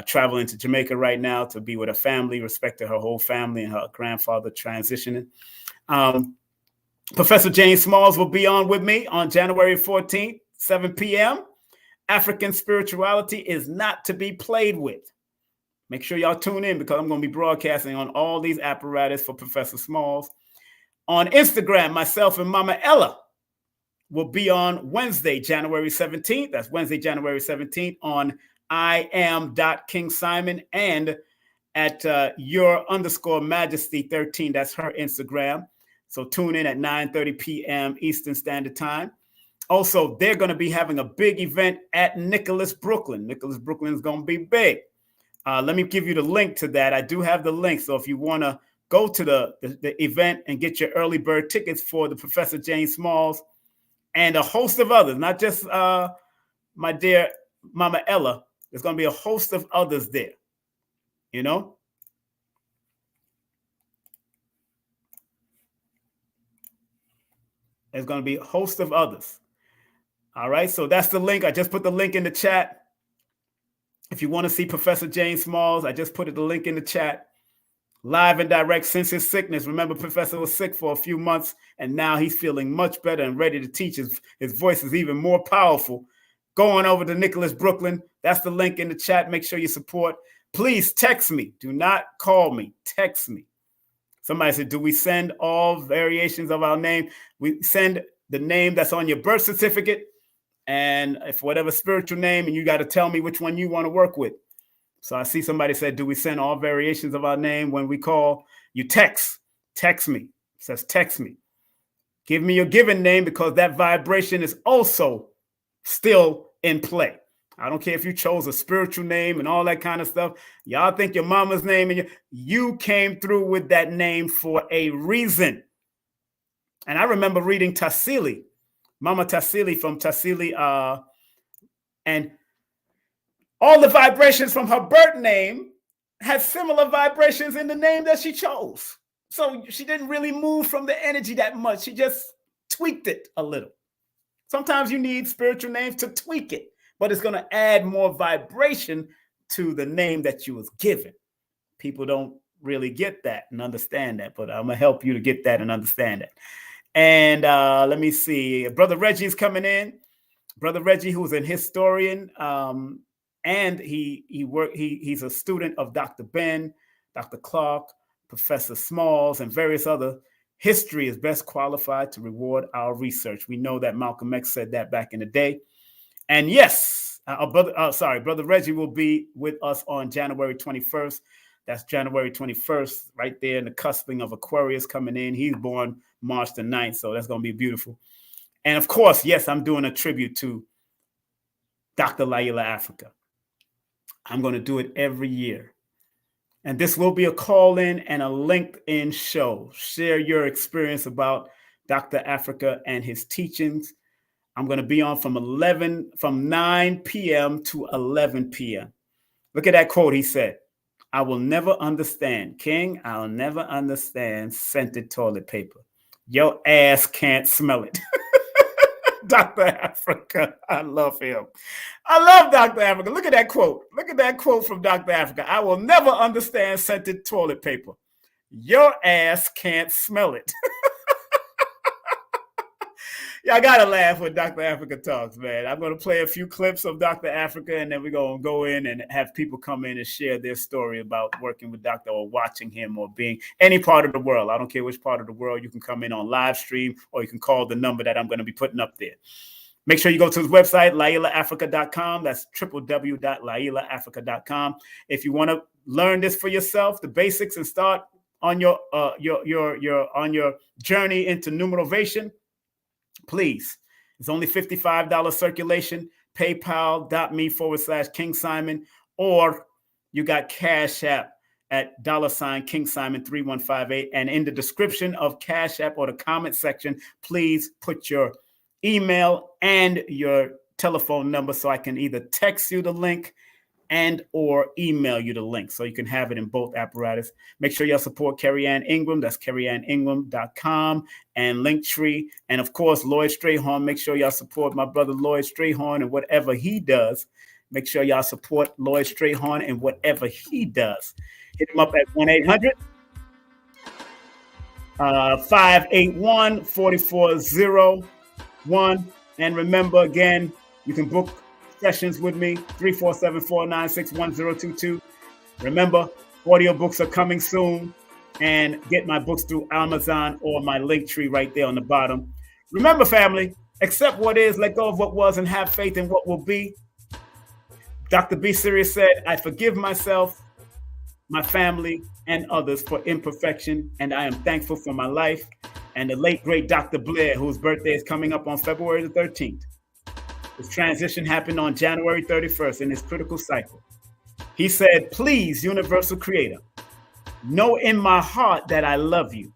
traveling to Jamaica right now to be with her family, respect to her whole family and her grandfather transitioning. Professor James Smalls will be on with me on January 14th, 7 p.m. African spirituality is not to be played with. Make sure y'all tune in because I'm going to be broadcasting on all these apparatus for Professor Smalls. On Instagram, myself and Mama Ella will be on Wednesday, January 17th. That's Wednesday, January 17th on I am.KingSimon and at your_majesty13. That's her Instagram. So tune in at 9:30 p.m. Eastern Standard Time. Also, they're going to be having a big event at Nicholas Brooklyn. Nicholas Brooklyn is going to be big. Let me give you the link to that. I do have the link. So if you want to go to the event and get your early bird tickets for the Professor James Smalls and a host of others, not just my dear Mama Ella. There's going to be a host of others there, you know? There's going to be a host of others. All right, so that's the link. I just put the link in the chat. If you want to see Professor James Smalls, I just put the link in the chat. Live and direct since his sickness. Remember, Professor was sick for a few months, and now he's feeling much better and ready to teach. His voice is even more powerful. Going over to Nicholas Brooklyn. That's the link in the chat. Make sure you support. Please text me. Do not call me. Text me. Somebody said, do we send all variations of our name? We send the name that's on your birth certificate and if whatever spiritual name, and you got to tell me which one you want to work with. So I see somebody said, do we send all variations of our name when we call? You text me. It says text me. Give me your given name because that vibration is also still in play. I don't care if you chose a spiritual name and all that kind of stuff. Y'all think your mama's name and you came through with that name for a reason. And I remember reading Tassili, Mama Tassili from Tassili, and all the vibrations from her birth name had similar vibrations in the name that she chose. So she didn't really move from the energy that much. She just tweaked it a little. Sometimes you need spiritual names to tweak it, but it's going to add more vibration to the name that you was given. People don't really get that and understand that, but I'm going to help you to get that and understand it. And let me see. Brother Reggie is coming in. Brother Reggie, who's an historian, and he's a student of Dr. Ben, Dr. Clark, Professor Smalls, and various other. History is best qualified to reward our research. We know that Malcolm X said that back in the day. And yes, Brother Reggie will be with us on January 21st. That's January 21st, right there in the cusping of Aquarius coming in. He's born March the 9th, so that's going to be beautiful. And of course, yes, I'm doing a tribute to Dr. Laila Africa. I'm going to do it every year. And this will be a call-in and a LinkedIn show. Share your experience about Dr. Africa and his teachings. I'm going to be on from 9 p.m. to 11 p.m. Look at that quote he said. I will never understand. King, I'll never understand scented toilet paper. Your ass can't smell it. Dr. Africa. I love him. I love Dr. Africa. Look at that quote. Look at that quote from Dr. Africa. I will never understand scented toilet paper. Your ass can't smell it. Yeah, I gotta laugh when Dr. Africa talks, man. I'm gonna play a few clips of Dr. Africa, and then we're gonna go in and have people come in and share their story about working with Dr. or watching him or being any part of the world. I don't care which part of the world. You can come in on live stream, or you can call the number that I'm gonna be putting up there. Make sure you go to his website, LailaAfrica.com. That's www.LailaAfrica.com. If you want to learn this for yourself, the basics, and start on your journey into Numerovation, please. It's only $55 circulation. PayPal.me/King Simon, or you got Cash App at $King Simon 3158. And in the description of Cash App or the comment section, please put your email and your telephone number so I can either text you the link and or email you the link so you can have it in both apparatus. Make sure y'all support Carrie Ann Ingram. That's carrieanningram.com and Linktree. And of course, Lloyd Strayhorn. Make sure y'all support my brother Lloyd Strayhorn and whatever he does. Make sure y'all support Lloyd Strayhorn and whatever he does. Hit him up at 1-800-581-4401. And remember, again, you can book sessions with me, 347-496-1022. Remember, audiobooks are coming soon, and get my books through Amazon or my Linktree right there on the bottom. Remember, family, accept what is, let go of what was, and have faith in what will be. Dr. B. Sirius said, I forgive myself, my family, and others for imperfection, and I am thankful for my life. And the late, great Dr. Blair, whose birthday is coming up on February the 13th. His transition happened on January 31st in his critical cycle. He said, please, Universal Creator, know in my heart that I love you.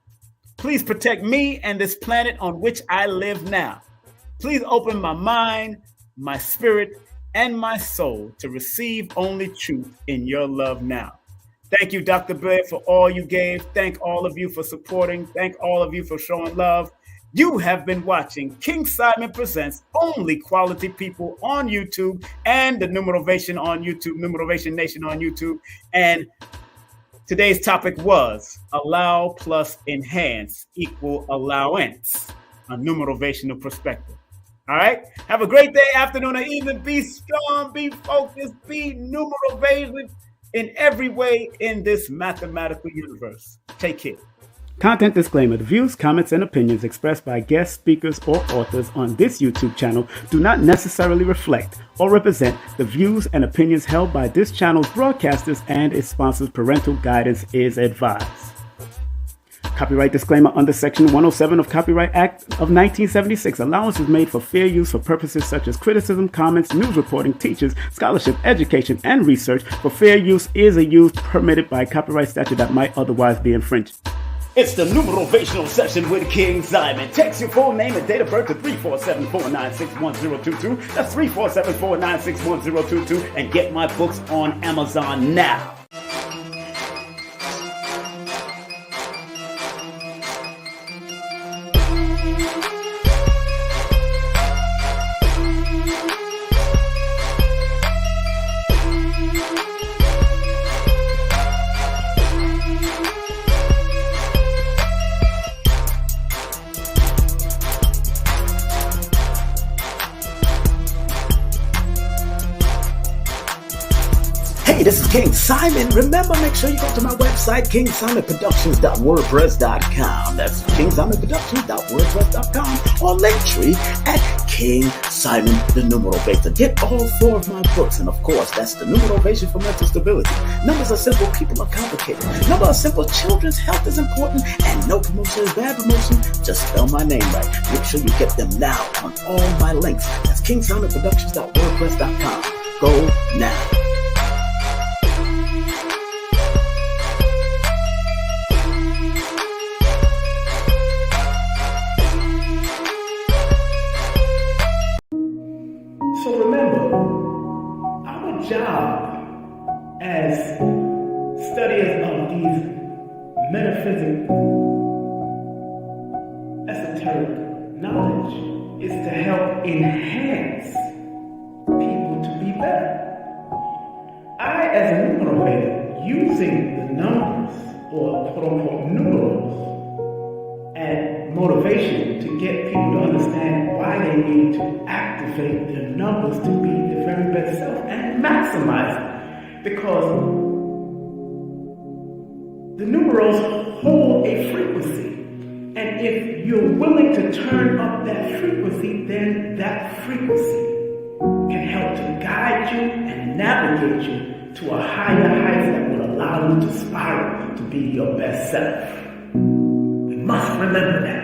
Please protect me and this planet on which I live now. Please open my mind, my spirit, and my soul to receive only truth in your love now. Thank you, Dr. Blair, for all you gave. Thank all of you for supporting. Thank all of you for showing love. You have been watching King Simon Presents Only Quality People on YouTube and the Numerovation on YouTube, Numerovation Nation on YouTube. And today's topic was allow plus enhance equal allowance, a numerovational perspective. All right. Have a great day, afternoon, or evening. Be strong, be focused, be numerovated in every way in this mathematical universe. Take care. Content disclaimer. The views, comments, and opinions expressed by guest speakers or authors on this YouTube channel do not necessarily reflect or represent the views and opinions held by this channel's broadcasters and its sponsors. Parental guidance is advised. Copyright disclaimer under Section 107 of Copyright Act of 1976. Allowance is made for fair use for purposes such as criticism, comments, news reporting, teachers, scholarship, education, and research. For fair use is a use permitted by copyright statute that might otherwise be infringed. It's the Numerovational session with King Simon. Text your full name and date of birth to 347-496-1022. That's 347-496-1022. And get my books on Amazon now. Hey, this is King Simon. Remember, make sure you go to my website, kingsimonproductions.wordpress.com. That's kingsimonproductions.wordpress.com, or Linktree at King Simon the Numerovator. Get all 4 of my books, and of course, that's the Numerovation for Mental Stability. Numbers are simple, people are complicated. Numbers are simple, children's health is important, and no promotion is bad promotion. Just spell my name right. Make sure you get them now on all my links. That's kingsimonproductions.wordpress.com. Go now. So remember, our job as metaphysical, esoteric knowledge is to help enhance people to be better. I, as a numerovator, using the numbers, or quote-unquote numerals, and motivation to get people to understand why they need to activate their numbers to be their very best self and maximize it. Because the numerals hold a frequency. And if you're willing to turn up that frequency, then that frequency can help to guide you and navigate you to a higher height that will allow you to spiral to be your best self. We must remember that.